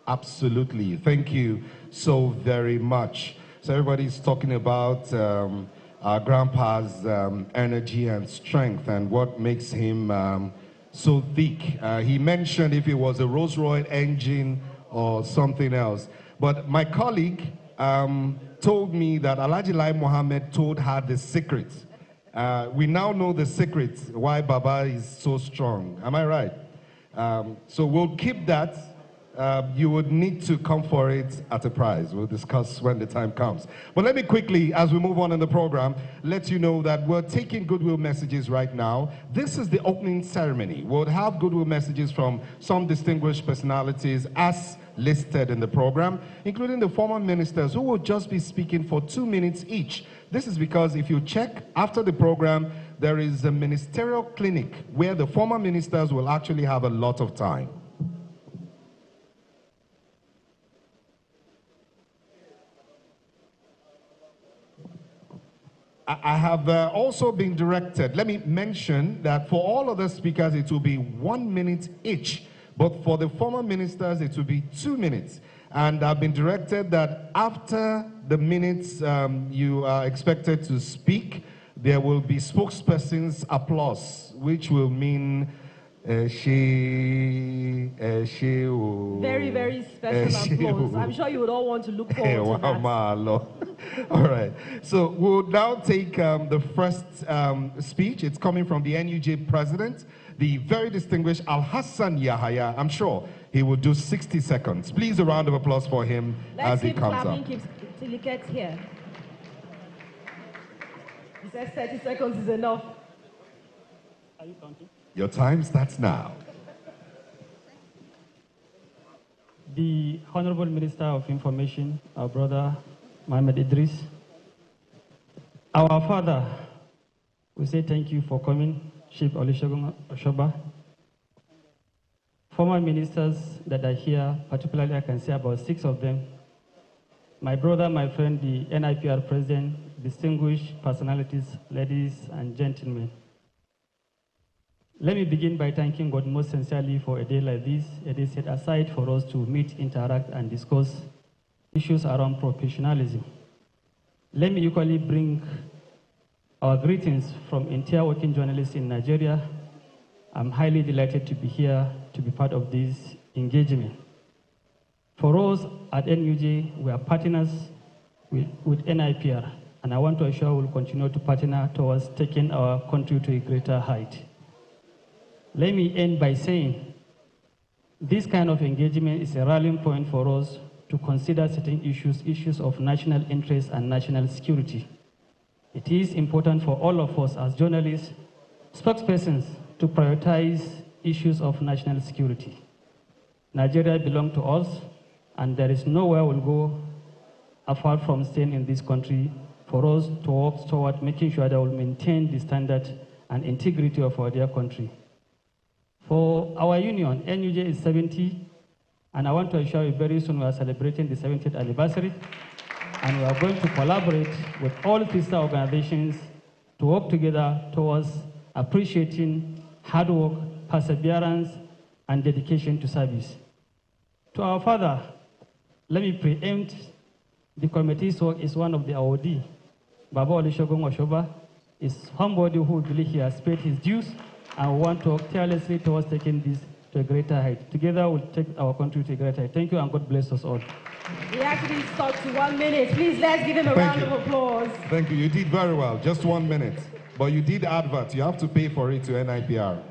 Absolutely. Thank you so very much. So everybody's talking about our grandpa's energy and strength and what makes him so thick. He mentioned if it was a Rolls-Royce engine or something else. But my colleague told me that Alhaji Lai Mohammed told her the secret. We now know the secret why Baba is so strong. Am I right? So we'll keep that. You would need to come for it at a price. We'll discuss when the time comes. But let me quickly, as we move on in the program, let you know that we're taking goodwill messages right now. This is the opening ceremony. We'll have goodwill messages from some distinguished personalities as listed in the program, including the former ministers who will just be speaking for 2 minutes each. This is because if you check after the program, there is a ministerial clinic where the former ministers will actually have a lot of time. I have also been directed, let me mention that for all other speakers it will be 1 minute each, but for the former ministers it will be 2 minutes. And I've been directed that after the minutes you are expected to speak, there will be spokesperson's applause, which will mean very, very special applause. I'm sure you would all want to look forward to that. All right. So we'll now take the first speech. It's coming from the NUJ president, the very distinguished Al-Hassan Yahaya. I'm sure he will do 60 seconds. Please, a round of applause for him as he comes up. Let's keep clapping till he gets here. He says 30 seconds is enough. Are you counting? Your time starts now. The Honorable Minister of Information, our brother Mohammed Idris. Our father, we say thank you for coming, Chief Olusegun Oshoba. Former ministers that are here, particularly I can say about 6 of them. My brother, my friend, the NIPR president, distinguished personalities, ladies and gentlemen. Let me begin by thanking God most sincerely for a day like this, a day set aside for us to meet, interact, and discuss issues around professionalism. Let me equally bring our greetings from entire working journalists in Nigeria. I'm highly delighted to be here to be part of this engagement. For us at NUJ, we are partners with NIPR, and I want to assure we'll continue to partner towards taking our country to a greater height. Let me end by saying this kind of engagement is a rallying point for us to consider certain issues of national interest and national security. It is important for all of us as journalists, spokespersons, to prioritize issues of national security. Nigeria belongs to us, and there is nowhere we'll go apart from staying in this country for us to work toward making sure that we'll maintain the standard and integrity of our dear country. For our union, NUJ is 70, and I want to assure you very soon we are celebrating the 70th anniversary, and we are going to collaborate with all sister organizations to work together towards appreciating hard work, perseverance, and dedication to service. To our father, let me preempt the committee's work is one of the awardee. Baba Olusegun Oshoba is somebody who believes he has paid his dues and want to work tirelessly towards taking this to a greater height. Together, we'll take our country to a greater height. Thank you, and God bless us all. He actually stuck to 1 minute. Please, let's give him a round of applause. Thank you. You did very well. Just 1 minute. But you did advert. You have to pay for it to NIPR.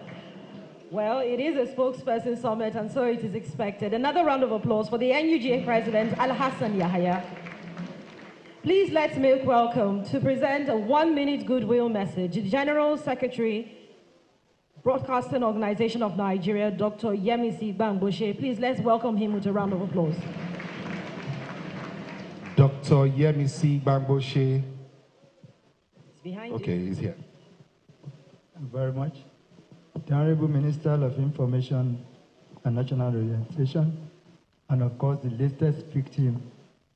Well, it is a spokesperson summit, and so it is expected. Another round of applause for the NUJ President, Al-Hassan Yahya. Please let's make welcome to present a 1-minute goodwill message, the General Secretary, Broadcasting Organization of Nigeria, Dr. Yemisi Bangboshe. Please let's welcome him with a round of applause. Dr. Yemisi Bangboshe. It's behind you. Okay, he's here. Thank you very much. The Honorable Minister of Information and National Orientation, and of course the latest victim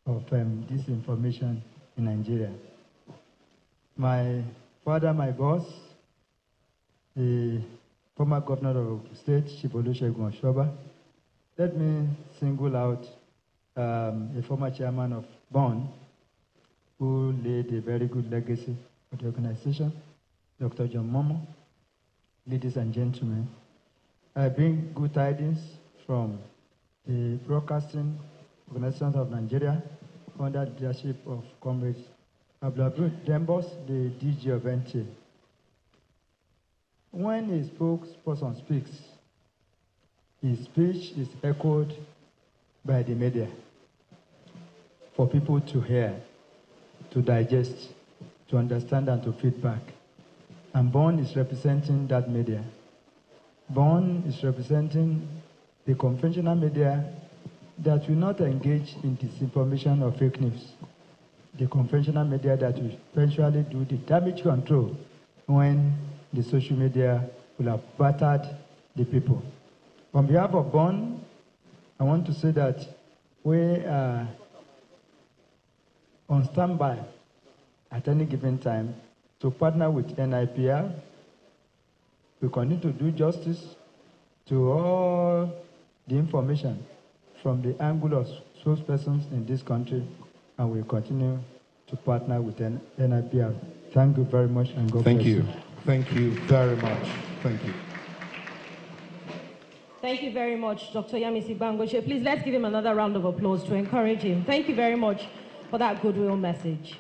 of disinformation in Nigeria. My father, my boss, the former governor of the state, Chief Olusegun Oshoba. Let me single out a former chairman of BON, who laid a very good legacy for the organization, Dr. John Momoh. Ladies and gentlemen, I bring good tidings from the Broadcasting Organization of Nigeria under the leadership of Comrade Abdullah Dembos, the DG of NTA. When a spokesperson speaks, his speech is echoed by the media for people to hear, to digest, to understand, and to feedback. And BON is representing that media. BON is representing the conventional media that will not engage in disinformation or fake news. The conventional media that will eventually do the damage control when the social media will have battered the people. On behalf of BON, I want to say that we are on standby at any given time to partner with NIPR. We continue to do justice to all the information from the angle of spokespersons in this country, and we continue to partner with NIPR. Thank you very much, and God bless you. Thank you very much. Thank you. Thank you very much, Dr. Yemisi Bangboshe. Please let's give him another round of applause to encourage him. Thank you very much for that goodwill message.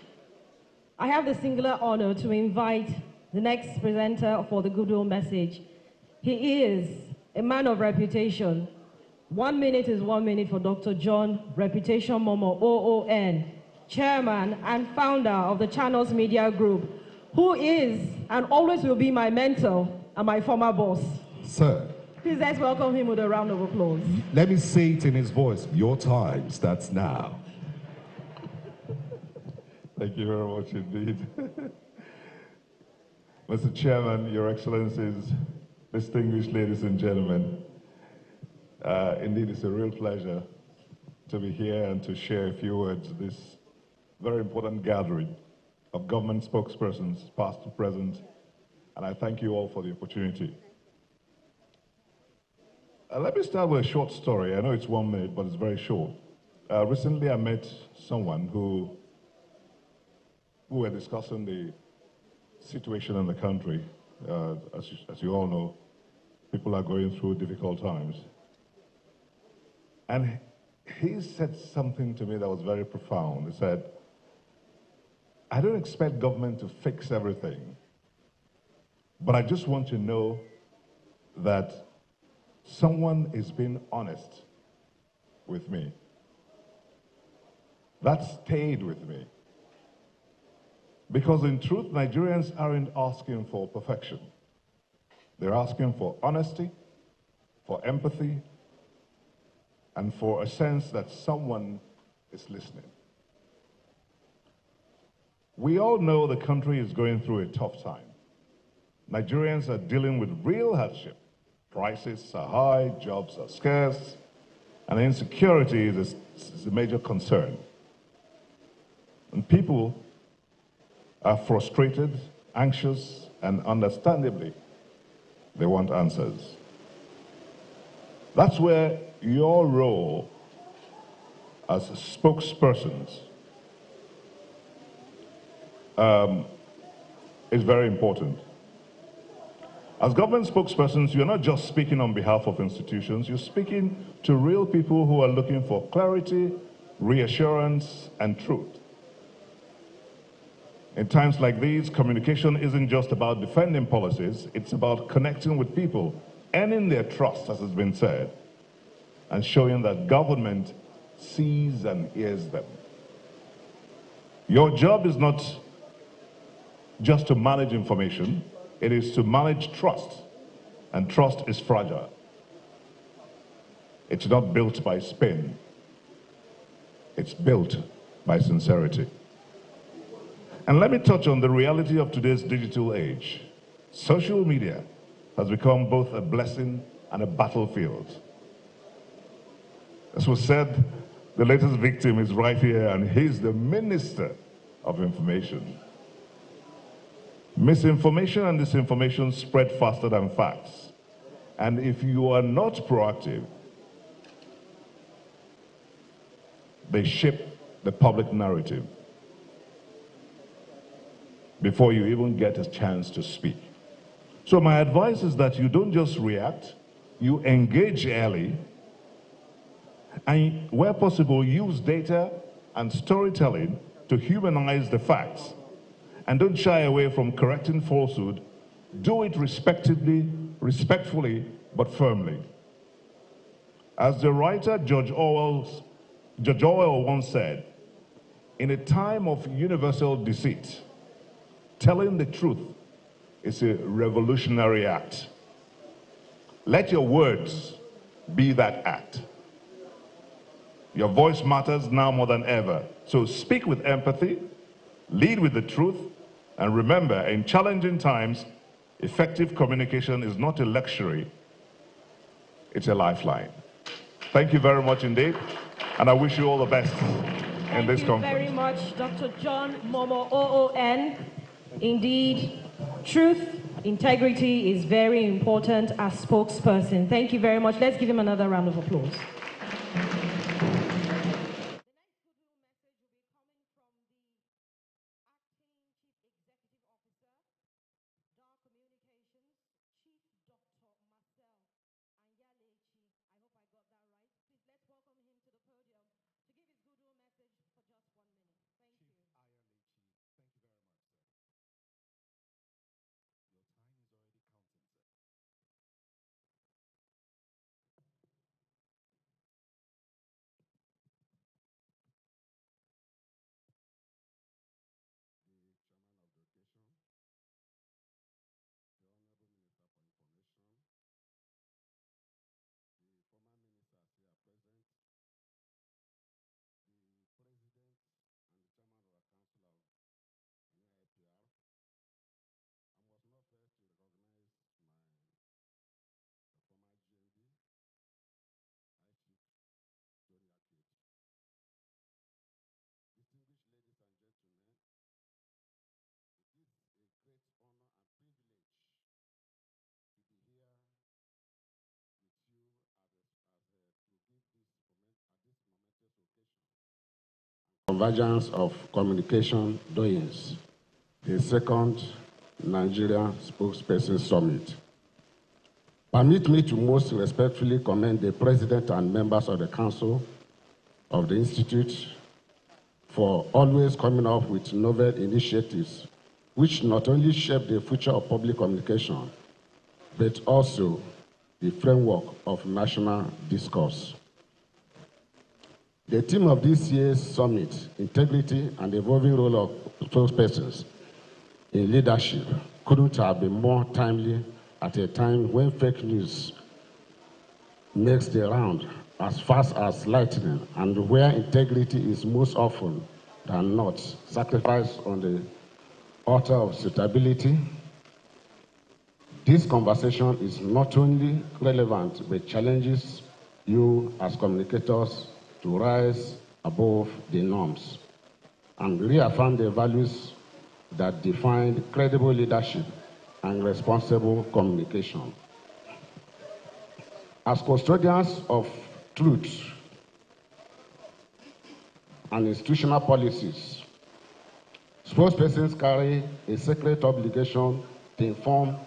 I have the singular honor to invite the next presenter for the goodwill message. He is a man of reputation. 1 minute is 1 minute for Dr. John Reputation Momoh, OON, chairman and founder of the Channels Media Group, who is and always will be my mentor and my former boss. Sir. Please let's welcome him with a round of applause. Let me say it in his voice. Your time starts now. Thank you very much indeed. Mr. Chairman, Your Excellencies, distinguished ladies and gentlemen, indeed it's a real pleasure to be here and to share a few words at this very important gathering of government spokespersons, past and present, and I thank you all for the opportunity. Let me start with a short story. I know it's 1 minute, but it's very short. Recently I met someone who were discussing the situation in the country. As you all know, people are going through difficult times. And he said something to me that was very profound. He said, I don't expect government to fix everything, but I just want to know that someone is being honest with me. That stayed with me. Because in truth, Nigerians aren't asking for perfection. They're asking for honesty, for empathy, and for a sense that someone is listening. We all know the country is going through a tough time. Nigerians are dealing with real hardship. Prices are high, jobs are scarce, and insecurity is a major concern. And people are frustrated, anxious, and understandably, they want answers. That's where your role as spokespersons is very important. As government spokespersons, you're not just speaking on behalf of institutions, you're speaking to real people who are looking for clarity, reassurance, and truth. In times like these, communication isn't just about defending policies, it's about connecting with people, earning their trust, as has been said, and showing that government sees and hears them. Your job is not just to manage information, it is to manage trust, and trust is fragile. It's not built by spin, it's built by sincerity. And let me touch on the reality of today's digital age. Social media has become both a blessing and a battlefield. As was said, the latest victim is right here, and he's the Minister of Information. Misinformation and disinformation spread faster than facts. And if you are not proactive, they shape the public narrative before you even get a chance to speak. So my advice is that you don't just react, you engage early, and where possible, use data and storytelling to humanize the facts. And don't shy away from correcting falsehood. Do it respectfully, but firmly. As the writer George Orwell once said, in a time of universal deceit, telling the truth is a revolutionary act. Let your words be that act. Your voice matters now more than ever. So speak with empathy, lead with the truth, and remember, in challenging times, effective communication is not a luxury, it's a lifeline. Thank you very much indeed, and I wish you all the best in this conference. Thank you very much, Dr. John Momoh, OON. Indeed, truth, integrity is very important as spokesperson. Thank you very much. Let's give him another round of applause. Convergence of Communication Doings, the second Nigeria Spokesperson Summit. Permit me to most respectfully commend the President and members of the Council of the Institute for for always coming up with novel initiatives which not only shape the future of public communication, but also the framework of national discourse. The theme of this year's summit, integrity and evolving role of spokespersons in leadership, couldn't have been more timely at a time when fake news makes the round as fast as lightning, and where integrity is most often than not sacrificed on the altar of suitability. This conversation is not only relevant, but challenges you as communicators to rise above the norms and reaffirm the values that define credible leadership and responsible communication. As custodians of truth and institutional policies, spokespersons carry a sacred obligation to inform,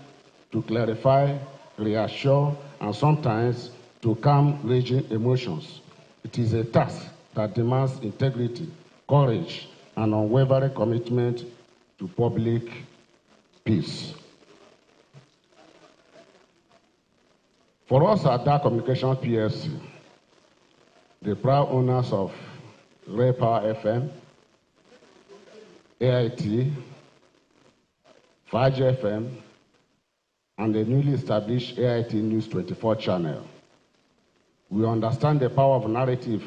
to clarify, reassure, and sometimes to calm raging emotions. It is a task that demands integrity, courage, and unwavering commitment to public peace. For us at Dark Communication PLC, the proud owners of Ray Power FM, AIT, Faj FM, and the newly established AIT News 24 channel, we understand the power of narrative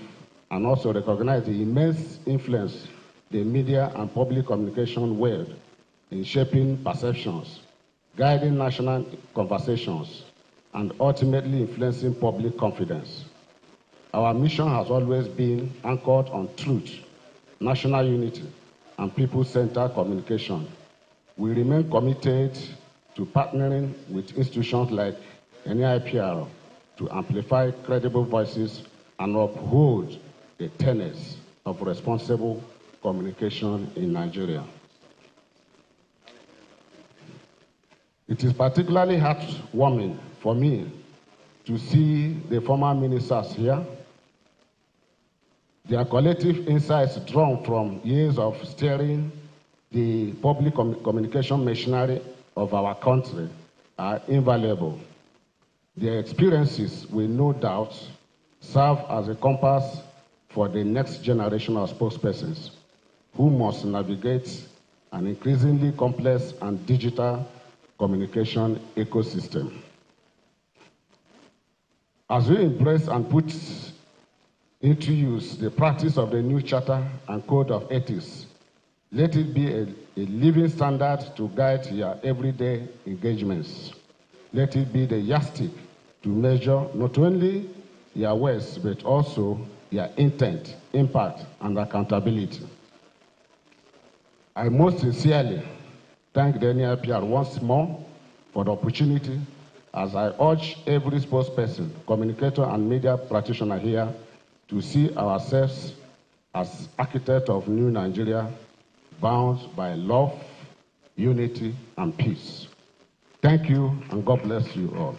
and also recognize the immense influence the media and public communication wield in shaping perceptions, guiding national conversations, and ultimately influencing public confidence. Our mission has always been anchored on truth, national unity, and people-centered communication. We remain committed to partnering with institutions like NIPR to amplify credible voices and uphold the tenets of responsible communication in Nigeria. It is particularly heartwarming for me to see the former ministers here. Their collective insights drawn from years of steering the public communication machinery of our country are invaluable. Their experiences will no doubt serve as a compass for the next generation of spokespersons who must navigate an increasingly complex and digital communication ecosystem. As we embrace and put into use the practice of the new Charter and Code of Ethics, let it be a living standard to guide your everyday engagements. Let it be the yardstick to measure not only your words, but also your intent, impact, and accountability. I most sincerely thank the NIPR once more for the opportunity, as I urge every spokesperson, communicator, and media practitioner here to see ourselves as architects of new Nigeria, bound by love, unity, and peace. Thank you, and God bless you all.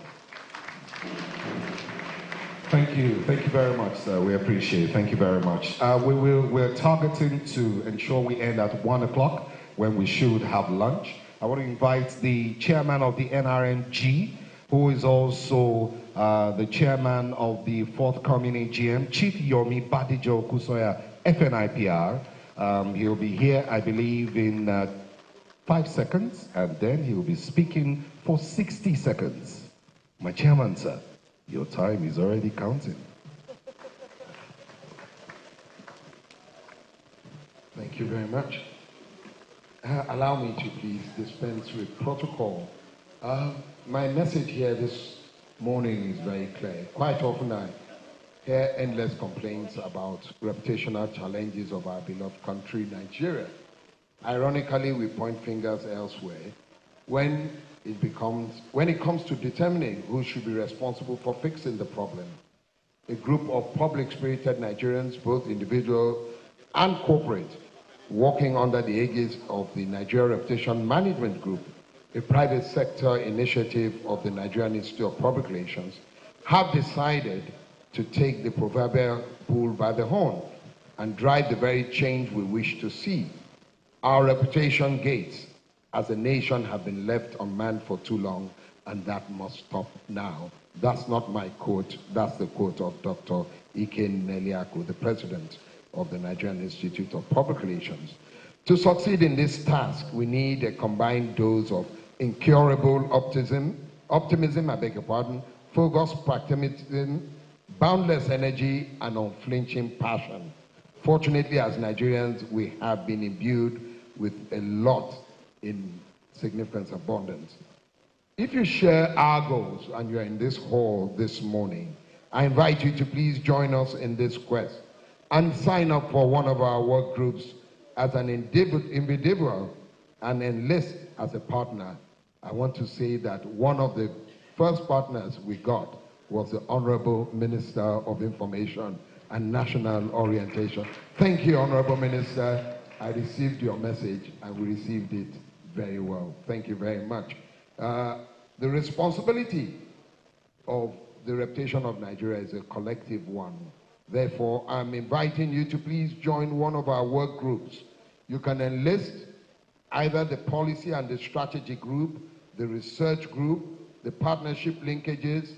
Thank you very much, sir. We appreciate it. Thank you very much. We're targeting to ensure we end at 1 o'clock when we should have lunch. I want to invite the chairman of the NRMG, who is also the chairman of the forthcoming AGM, Chief Yomi Badijo Kusoya, FNIPR. He'll be here, I believe, in 5 seconds, and then he'll be speaking for 60 seconds. My chairman, sir, your time is already counting. Thank you very much. Allow me to please dispense with protocol. My message here this morning is very clear. Quite often I hear endless complaints about reputational challenges of our beloved country, Nigeria. Ironically, we point fingers elsewhere when it comes to determining who should be responsible for fixing the problem. A group of public-spirited Nigerians, both individual and corporate, working under the aegis of the Nigeria Reputation Management Group, a private sector initiative of the Nigerian Institute of Public Relations, have decided to take the proverbial bull by the horn and drive the very change we wish to see. Our reputation gates as a nation have been left unmanned for too long, and that must stop now. That's not my quote, that's the quote of Dr. Ike Neliaku, the president of the Nigerian Institute of Public Relations. To succeed in this task, we need a combined dose of incurable optimism, focused pragmatism, boundless energy, and unflinching passion. Fortunately, as Nigerians, we have been imbued with a lot in significant abundance. If you share our goals and you're in this hall this morning, I invite you to please join us in this quest and sign up for one of our work groups as an individual and enlist as a partner. I want to say that one of the first partners we got was the Honorable Minister of Information and National Orientation. Thank you, Honorable Minister. I received your message and we received it very well. Thank you very much. The responsibility of the reputation of Nigeria is a collective one. Therefore, I'm inviting you to please join one of our work groups. You can enlist either the policy and the strategy group, the research group, the partnership linkages,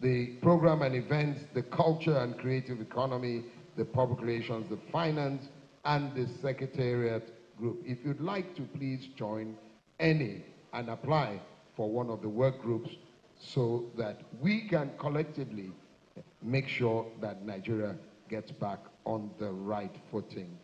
the program and events, the culture and creative economy, the public relations, the finance, and the secretariat group. If you'd like to, please join any and apply for one of the work groups so that we can collectively make sure that Nigeria gets back on the right footing.